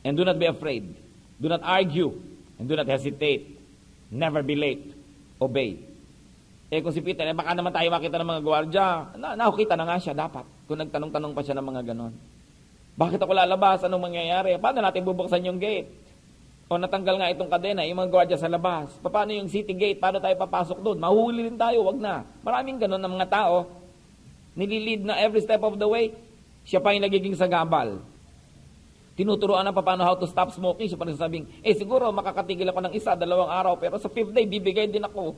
And do not be afraid. Do not argue. And do not hesitate. Never be late. Obey. Kung si Peter, baka naman tayo makita ng mga gwardiya, nakukita na nga siya dapat. Kung nagtanong-tanong pa siya ng mga ganon. Bakit ako lalabas? Anong mangyayari? Paano natin bubuksan yung gate? O natanggal nga itong kadena, yung mga gwardiya sa labas. Paano yung city gate? Paano tayo papasok doon? Mahuhuli din tayo, wag na. Maraming ganon ng mga tao. Nililid na every step of the way. Siya pa yung nagiging sagabal. Tinuturoan na paano how to stop smoking. Siya pa nagsasabing, siguro makakatigil ako ng 1-2 araw, pero sa 5th day, bibigay din ako.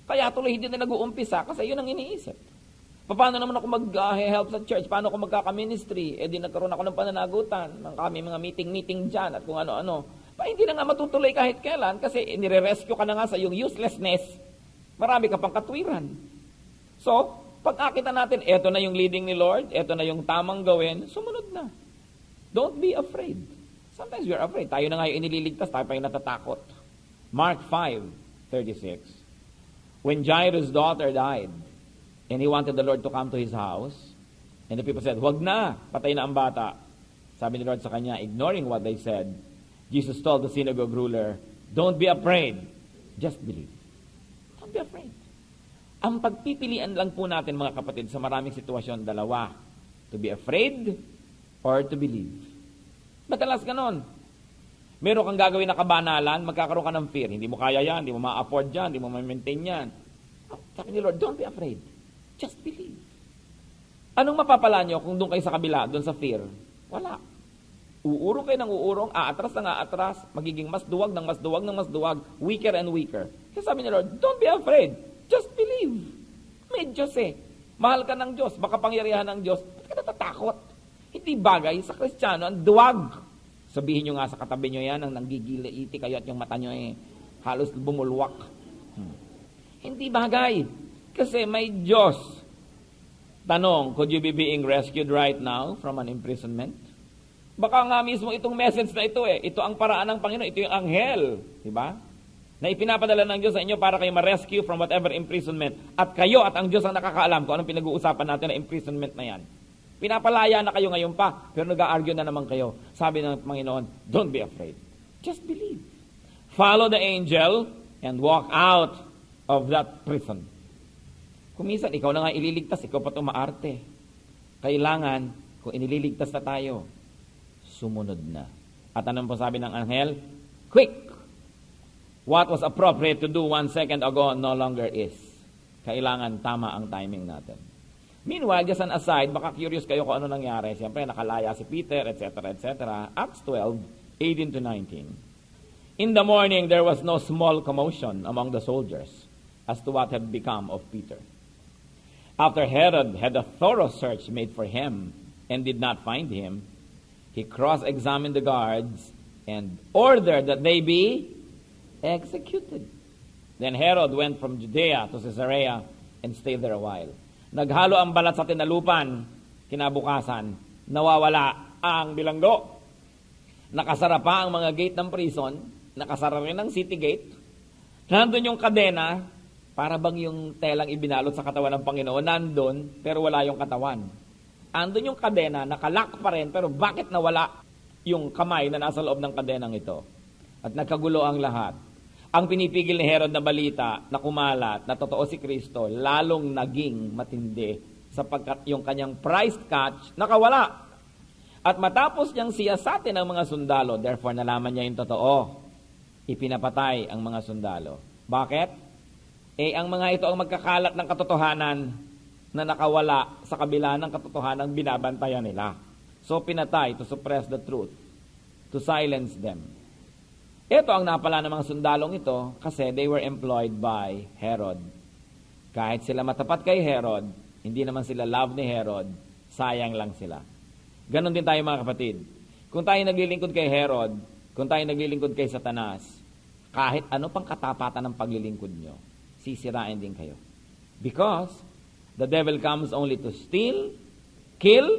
Kaya tuloy hindi na nag-uumpisa kasi yun ang iniisip. Paano naman ako mag-help sa church? Paano ako magkaka-ministry? Di nagkaroon ako ng pananagutan. Kami mga meeting dyan at kung ano-ano. Hindi na nga matutuloy kahit kailan kasi nire-rescue ka na nga sa yung uselessness. Marami ka pang katwiran. So, pag akita natin, eto na yung leading ni Lord, eto na yung tamang gawin, sumunod na. Don't be afraid. Sometimes we are afraid. Tayo na nga yung inililigtas, tayo pa yung natatakot. Mark 5:36. When Jairus' daughter died, and he wanted the Lord to come to his house, and the people said, wag na, patay na ang bata. Sabi ni Lord sa kanya, ignoring what they said, Jesus told the synagogue ruler, don't be afraid, just believe. Don't be afraid. Ang pagpipilian lang po natin, mga kapatid, sa maraming sitwasyon, dalawa. To be afraid or to believe. Madalas ganon. Meron kang gagawin na kabanalan, magkakaroon ka ng fear. Hindi mo kaya yan, hindi mo ma-afford yan, hindi mo ma-maintain yan. Sabi ni Lord, don't be afraid. Just believe. Anong mapapala nyo kung doon kayo sa kabila, doon sa fear? Wala. Uurong kayo ng uurong, aatras na aatras, magiging mas duwag ng mas duwag ng mas duwag, weaker and weaker. Kaya sabi ni Lord, don't be afraid. Just believe. May Diyos Mahal ka ng Diyos, baka pangyarihan ng Diyos. Ba't ka natatakot? Hindi bagay sa Kristiyano ang duwag. Sabihin nyo nga sa katabi nyo yan, ang nanggigiliiti kayo at yung mata nyo halos bumulwak. Hindi bagay. Kasi may Diyos. Tanong, could you be being rescued right now from an imprisonment? Baka nga mismo itong message na ito Ito ang paraan ng Panginoon. Ito yung anghel. Diba? Na ipinapadala ng Diyos sa inyo para kayo ma-rescue from whatever imprisonment. At kayo at ang Diyos ang nakakaalam kung anong pinag-uusapan natin na imprisonment na yan. Pinapalaya na kayo ngayon pa, pero nag-a-argue na naman kayo. Sabi ng Panginoon, don't be afraid. Just believe. Follow the angel and walk out of that prison. Kung minsan, ikaw na nga ililigtas, ikaw pa tumaarte. Kailangan, kung inililigtas na tayo, sumunod na. At anong po sabi ng anghel? Quick! What was appropriate to do 1 second ago no longer is. Kailangan tama ang timing natin. Meanwhile, just an aside, baka curious kayo kung ano nangyari. Siyempre, nakalaya si Peter, etc., etc. Acts 12, 18 to 19. In the morning, there was no small commotion among the soldiers as to what had become of Peter. After Herod had a thorough search made for him and did not find him, he cross-examined the guards and ordered that they be executed. Then Herod went from Judea to Caesarea and stayed there a while. Naghalo ang balat sa tinalupan, kinabukasan, nawawala ang bilanggo. Nakasara pa ang mga gate ng prison, nakasara rin ang city gate. Nandun yung kadena, para bang yung telang ibinalot sa katawan ng Panginoon, nandun, pero wala yung katawan. Andun yung kadena, nakalak pa rin, pero bakit nawala yung kamay na nasa loob ng kadenang ito? At nagkagulo ang lahat. Ang pinipigil ni Herod na balita na kumalat na totoo si Kristo, lalong naging matindi sapagkat yung kanyang prize catch nakawala. At matapos niyang siyasatin ang mga sundalo, therefore nalaman niya yung totoo, ipinapatay ang mga sundalo. Bakit? Ang mga ito ang magkakalat ng katotohanan na nakawala sa kabila ng katotohanan binabantayan nila. So pinatay to suppress the truth, to silence them. Ito ang napala ng mga sundalong ito kasi they were employed by Herod. Kahit sila matapat kay Herod, hindi naman sila love ni Herod, sayang lang sila. Ganon din tayo mga kapatid. Kung tayo naglilingkod kay Herod, kung tayo naglilingkod kay Satanas, kahit ano pang katapatan ng paglilingkod nyo, sisirain din kayo. Because the devil comes only to steal, kill,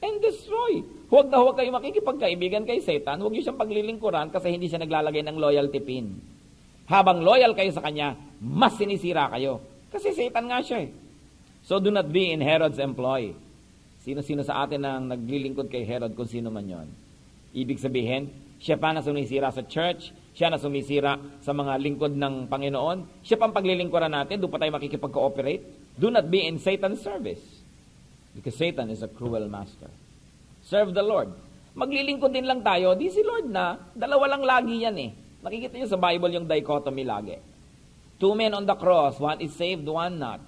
and destroy. Huwag na huwag kayo makikipagkaibigan kay Satan. Huwag niyo siyang paglilingkuran kasi hindi siya naglalagay ng loyalty pin. Habang loyal kayo sa kanya, mas sinisira kayo. Kasi Satan nga siya eh. So do not be in Herod's employ. Sino-sino sa atin ang naglilingkod kay Herod kung sino man yon. Ibig sabihin, siya pa na sumisira sa church, siya na sumisira sa mga lingkod ng Panginoon, siya pa ang paglilingkuran natin, doon pa tayo makikipag-cooperate. Do not be in Satan's service. Because Satan is a cruel master. Serve the Lord. Maglilingkod din lang tayo, di si Lord na, dalawa lang lagi yan eh. Nakikita niyo sa Bible yung dichotomy lagi. 2 men on the cross, one is saved, one not.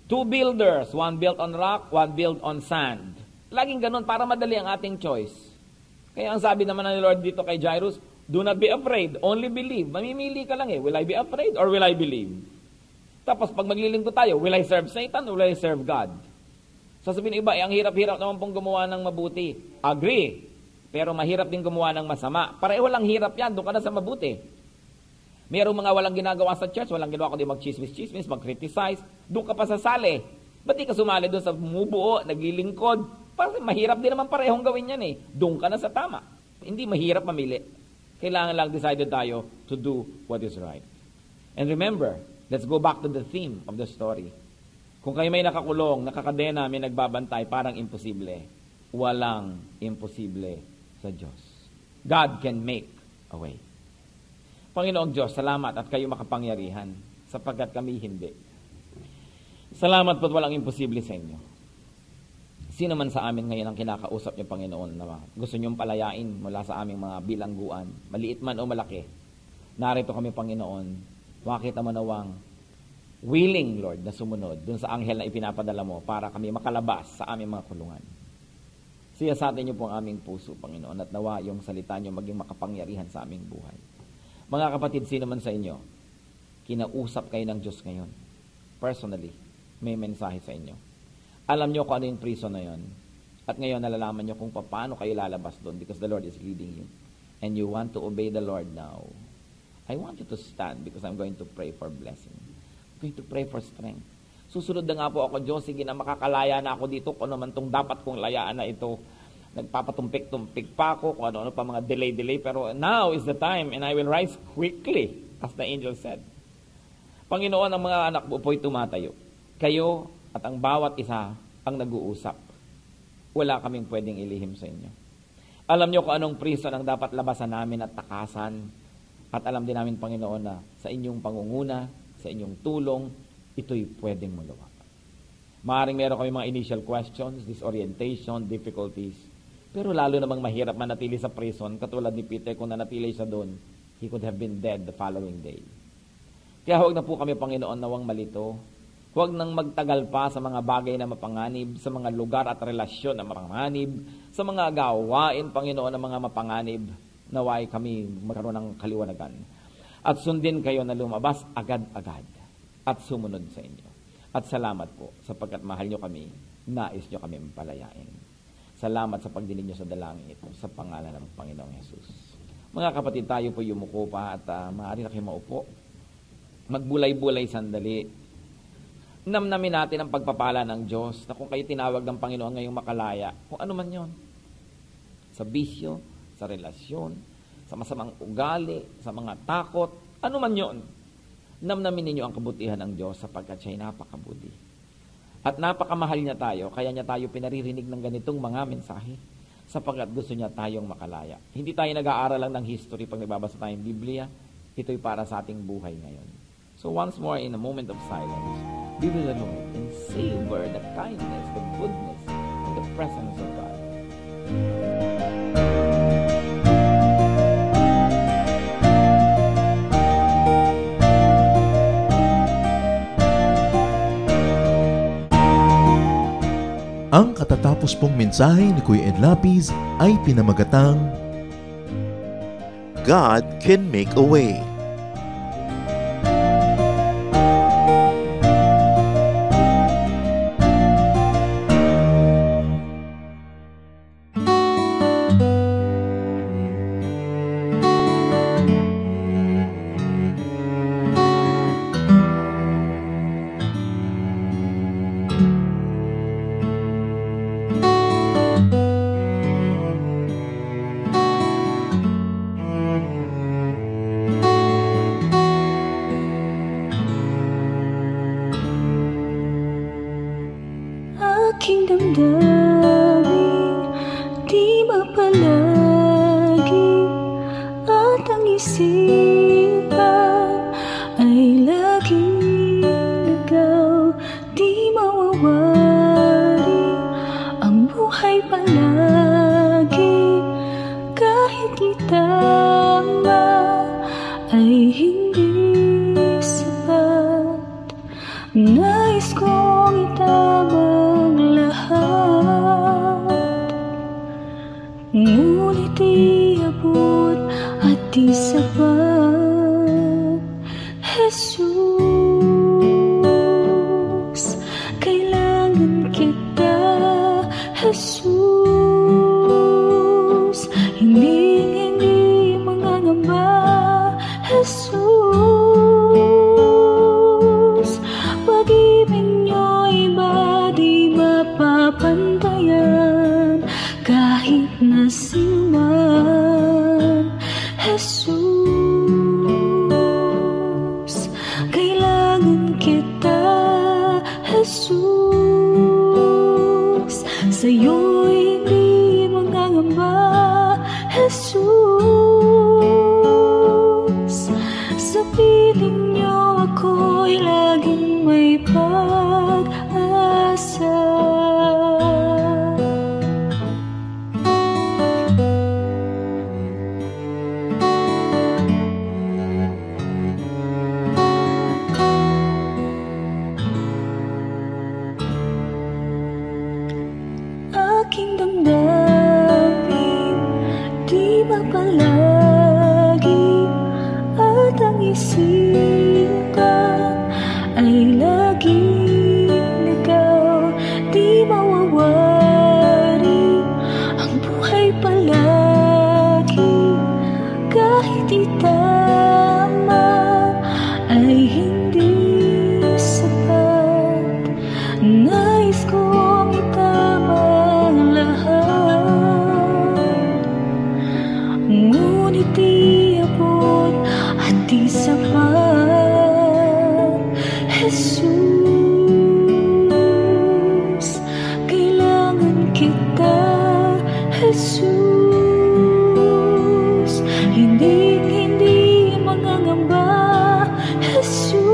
2 builders, one built on rock, one built on sand. Laging ganun para madali ang ating choice. Kaya ang sabi naman ni Lord dito kay Jairus, do not be afraid, only believe. Mamimili ka lang eh, will I be afraid or will I believe? Tapos pag maglilingkod tayo, will I serve Satan or will I serve God? Sasabihin ng iba, ang hirap-hirap naman pong gumawa ng mabuti. Agree. Pero mahirap din gumawa ng masama. Pareho lang hirap yan, doon ka na sa mabuti. Mayroong mga walang ginagawa sa church, walang ginawa kundi mag-chismis-chismis, mag-criticize. Doon ka pa sasali. Ba't di ka sumali doon sa bumubuo, naglilingkod? Parang mahirap din naman parehong gawin yan eh. Doon ka na sa tama. Hindi mahirap mamili. Kailangan lang decided tayo to do what is right. And remember, let's go back to the theme of the story. Kung kayo may nakakulong, nakakadena, may nagbabantay, parang imposible. Walang imposible sa Diyos. God can make a way. Panginoong Diyos, salamat at kayo makapangyarihan sapagkat kami hindi. Salamat po't walang imposible sa inyo. Sino man sa amin ngayon ang kinakausap niyo, Panginoon, na gusto niyong palayain mula sa aming mga bilangguan, maliit man o malaki. Narito kami, Panginoon. Makita mo nawang willing, Lord, na sumunod dun sa anghel na ipinapadala mo para kami makalabas sa aming mga kulungan. Siyasatin niyo po ang aming puso, Panginoon, at nawa yung salita niyo maging makapangyarihan sa aming buhay. Mga kapatid, sino man sa inyo, kinausap kayo ng Diyos ngayon. Personally, may mensahe sa inyo. Alam niyo kung ano yung prison na yon. At ngayon, nalalaman niyo kung paano kayo lalabas doon because the Lord is leading you. And you want to obey the Lord now. I want you to stand because I'm going to pray for blessing. To pray for strength. Susunod na nga po ako, Diyos, sige na makakalaya na ako dito, kung ano man itong dapat kong layaan na ito. Nagpapatumpik-tumpik pa ako, kung ano-ano pa mga delay, pero now is the time and I will rise quickly, as the angel said. Panginoon, ang mga anak mo po'y tumatayo. Kayo at ang bawat isa ang nag-uusap. Wala kaming pwedeng ilihim sa inyo. Alam niyo kung anong prison ang dapat labasan namin at takasan. At alam din namin, Panginoon, na sa inyong pangunguna, sa inyong tulong, ito'y pwedeng magawa. Maaaring meron kami mga initial questions, disorientation, difficulties. Pero lalo namang mahirap manatili sa prison, katulad ni Peter kung nanatili siya doon, He could have been dead the following day. Kaya huwag na po kami, Panginoon, nawang malito. Huwag nang magtagal pa sa mga bagay na mapanganib, sa mga lugar at relasyon na mapanganib, sa mga gawain, Panginoon, ng mga mapanganib, naway kami magkaroon ng kaliwanagan. At sundin kayo na lumabas agad-agad at sumunod sa inyo. At salamat po sapagkat mahal nyo kami, nais nyo kami palayain. Salamat sa pagdinig nyo sa dalangin ito sa pangalan ng Panginoong Hesus. Mga kapatid, tayo po yumuko pa at maaari na kayo maupo. Magbulay-bulay sandali. Namnamin natin ang pagpapala ng Diyos na kung kayo tinawag ng Panginoon ngayong makalaya, kung ano man yon, sa bisyo, sa relasyon, sa masamang ugali, sa mga takot, ano man yon, namnamin ninyo ang kabutihan ng Diyos sapagkat siya'y napakabuti. At napakamahal niya tayo, kaya niya tayo pinaririnig ng ganitong mga mensahe sapagkat gusto niya tayong makalaya. Hindi tayo nag-aaral lang ng history pag nagbabasa tayong Biblia, ito'y para sa ating buhay ngayon. So once more, in a moment of silence, be with the Lord and savor the kindness, the goodness, and the presence of God. Ang katatapos pong mensahe ni Kuya Ed Lapiz ay pinamagatang God can make a way. Aking damdamin, di mapalagi, at ang isipan ay laging ligaw, di mawawari ang buhay palagi, kahit itama ay hindi sapat. Nais kong itabang lahat, ngunit iabot at di sapat. Jesus, kailangan kita. Jesus, hindi mangangamba. Jesus, pag-ibig niyo'y ba di mapapantayan kahit na sinuman. Jesus, kailangan kita. Jesus, sa'yo'y hindi mangangamba. Jesus, sa piling niyo ako'y laging may pag-asa. Aking damdamin, di mapalagi, at ang isipan ay laging ligaw, di mawawari ang buhay palagi, kahit itama ay hindi sapat. Nais kong itama ang lahat, ngunit iabot at di sapat. Jesus, kailangan kita. Jesus, hindi mangangamba. Jesus,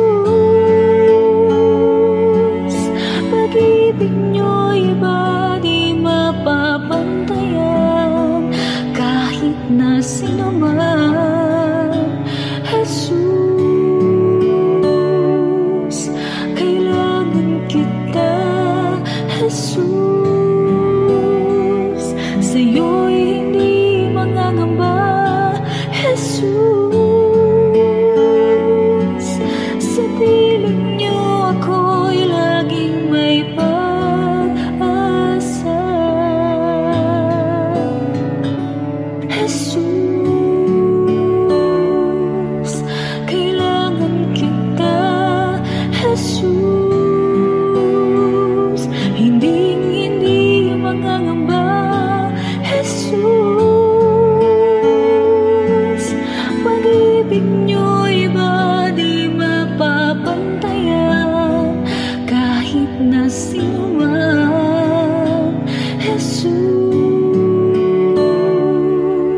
piling nyo'y ba di mapapantayan kahit na sino man.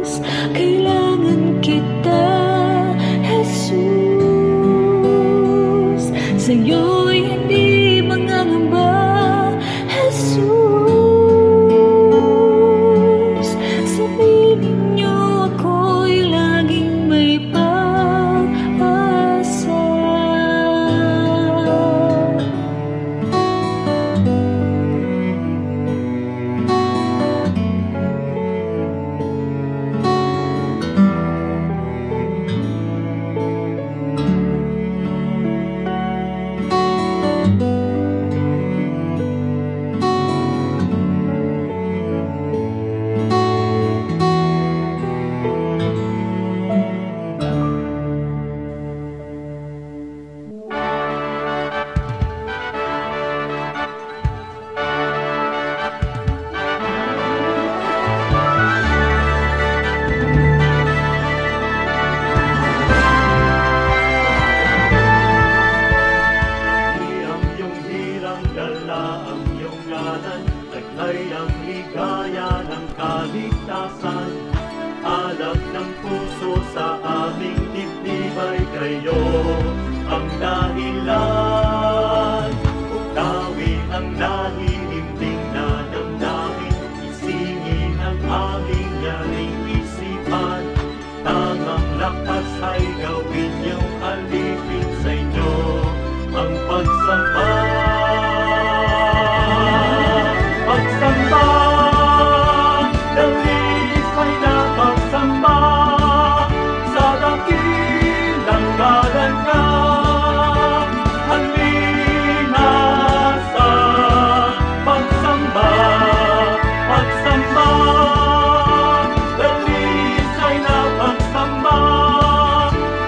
Jesus, kailangan kita. Jesus, sa'yo'y hindi mangangamba. Jesus, sa piling niyo ako'y laging may pag-asa.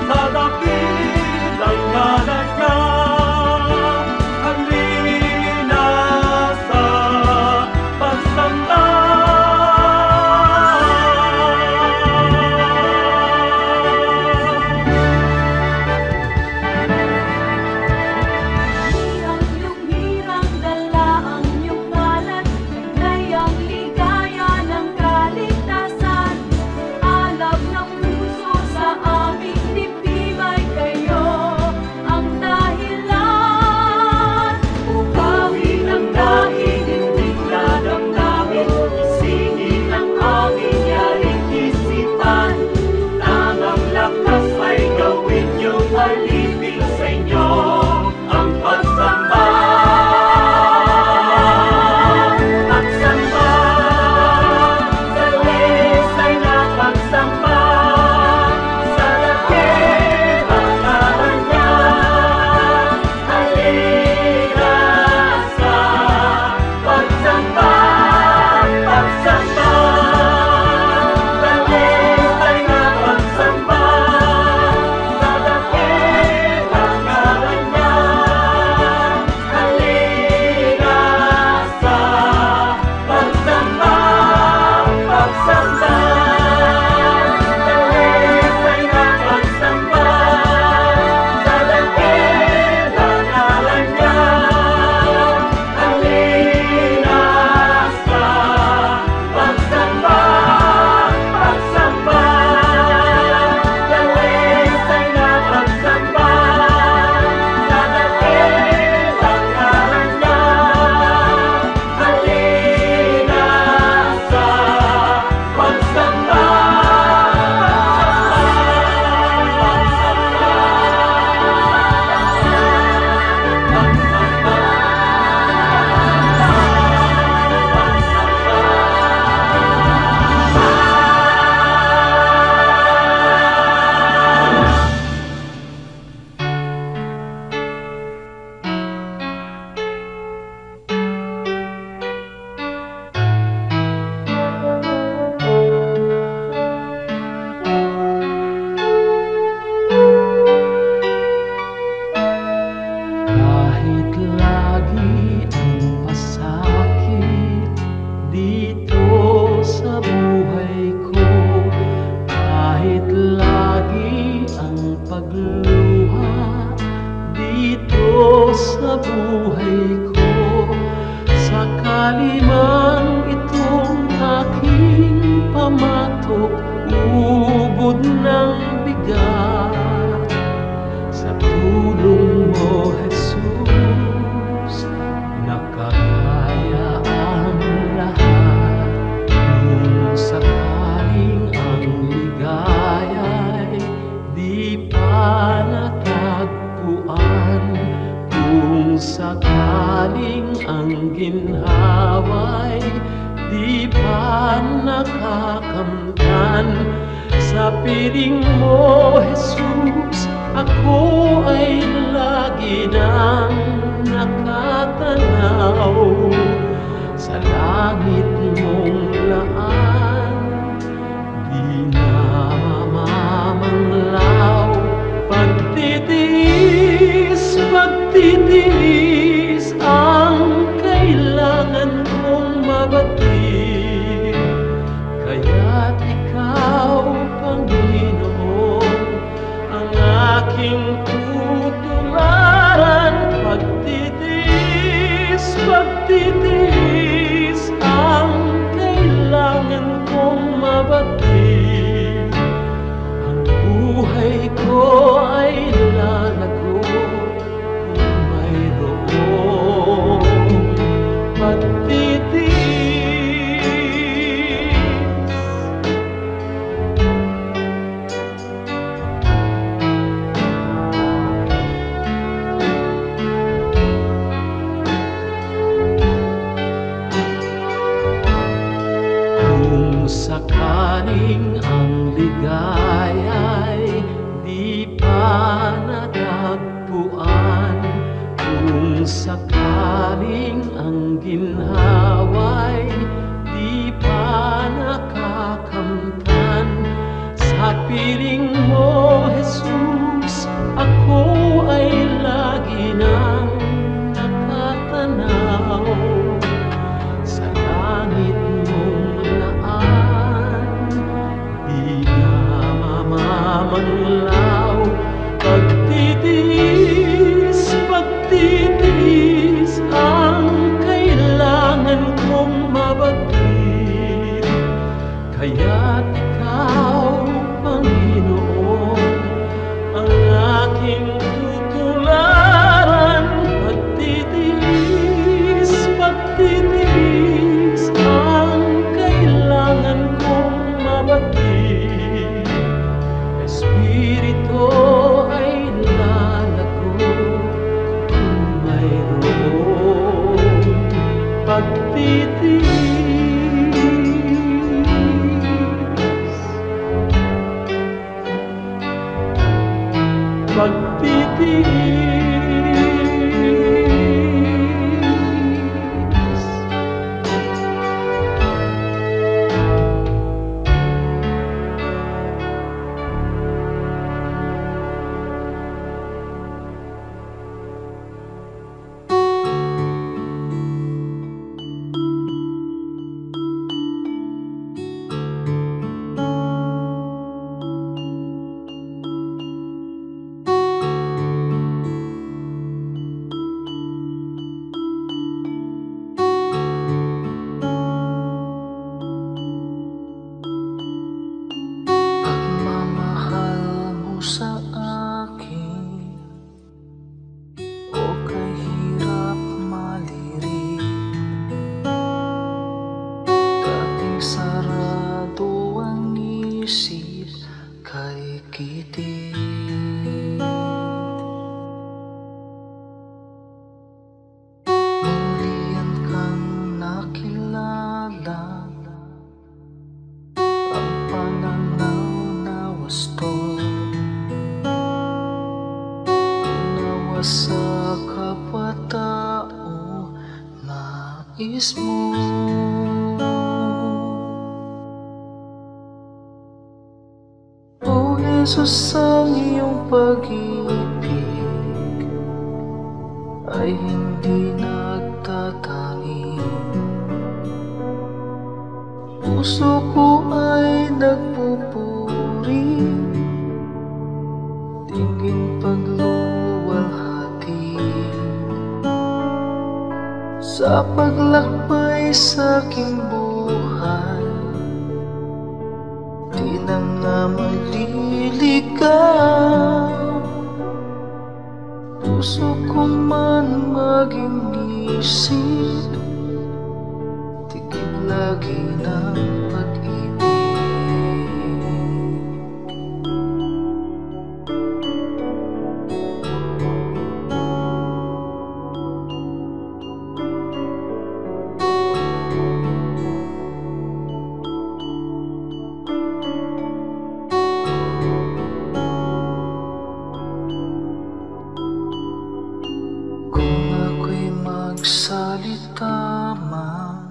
Sa pagluha dito sa buhay ko. Sakali man itong aking pamatok, ubod ng bigat, sa tulong mo, Jesus, nakakaya ang lahat. Kung sakaling ang ligaya'y di pa natagpuan, kung sakaling ang ginhawa'y di pa nakakamtan, sa piling mo, Jesus, ako ay lagi nang nakatanaw sa langit mong laan. Di na mamamanglaw, pagtitiis, pagtitiis ang kailangan kong mabatid. Kaya't ikaw, Panginoon, ang aking tutularan. Pagtitiis, pagtitiis ang kailangan kong mabatid. Ang buhay ko ay lalago kung mayroong pagtitiis. Kung sakaling ang ligaya'y di pa natagpuan, kung sakaling ang ginhawa'y di pa nakakamtan, sa piling mo, Jesus, ako ay lagi nang nakatanaw sa langit mong laan. Di na mamamanglaw, pagtitiis, pagtitiis ang kailangan kong mabatid. Kaya't ikaw, Panginoon, ang aking tutularan. Pagtitiis, pagtitiis ang kailangan kong mabatid. Espiritu ay lalago kung mayroong pagtitiis. Pagtitiis. Pagmamahal mo sa akin, o kahirap maliri, dating sarado ang isip kay kitin. Mulian kang nakilala, ang pananaw na wasto, unawa sa kapwa-tao, nais mo. O Jesus, ang iyong pag-ibig ay hindi nagtatangi. Puso ko ay nagpupuri, dinggin pagluwalhati sa paglakbay sa aking buhay. Di na nga maliligaw, puso ko man maging isip, tigib lagi ng pag-ibig. Magsalita man,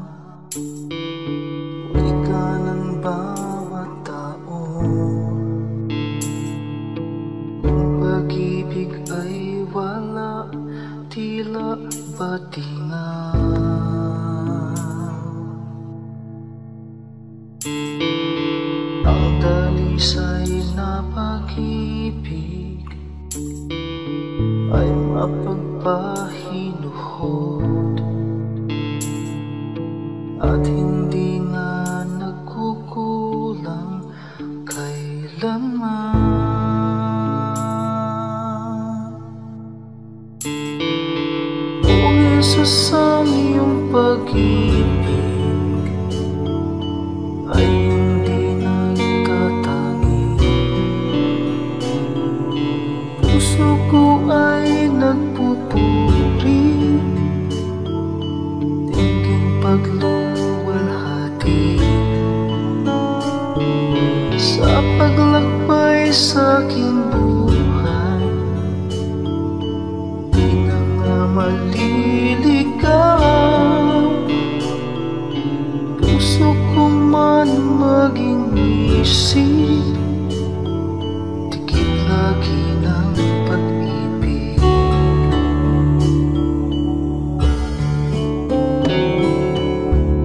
wika ng bawat tao. Kung pag-ibig ay wala, tila batingaw. Ang dalisay na pag-ibig ay mapagpahinuhod at hindi na nagkukulang kailanman. O Jesus, ang iyong pag-ibig ay hindi nagtatangi. Puso ko ay nagpupuri, dinggin pagluwalhati sa paglakbay sa aking buhay. Di na nga maliligaw, puso ko man maging isip, tigib lagi ng pag-ibig.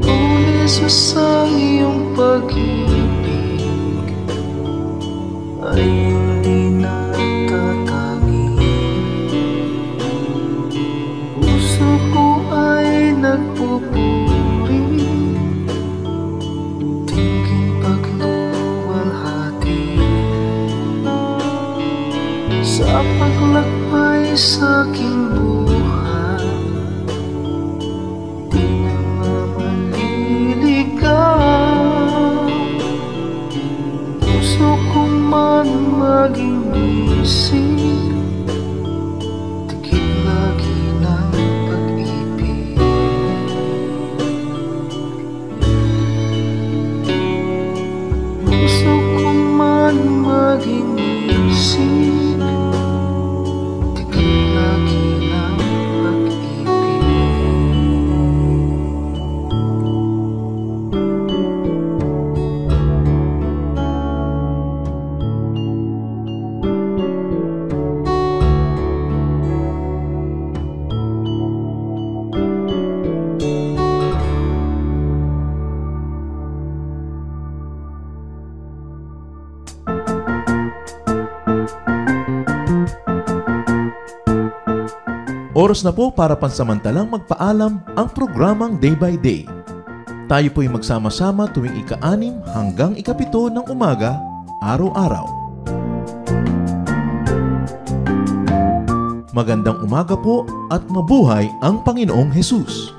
O Jesus, ang iyong pag-ibig ay hindi nagtatangi. Puso ko ay nagpupuri, dinggin pagluwalhati sa paglakbay sa aking buhay. Di na nga maliligaw, puso ko man maging isip, tigib lagi ng pag-ibig. Puso ko man maging isip, tigib lagi ng pag-ibig. Oras na po para pansamantalang magpaalam ang programang Day by Day. Tayo po'y magsama-sama tuwing ika-6 hanggang ika-7 ng umaga, araw-araw. Magandang umaga po at mabuhay ang Panginoong Hesus!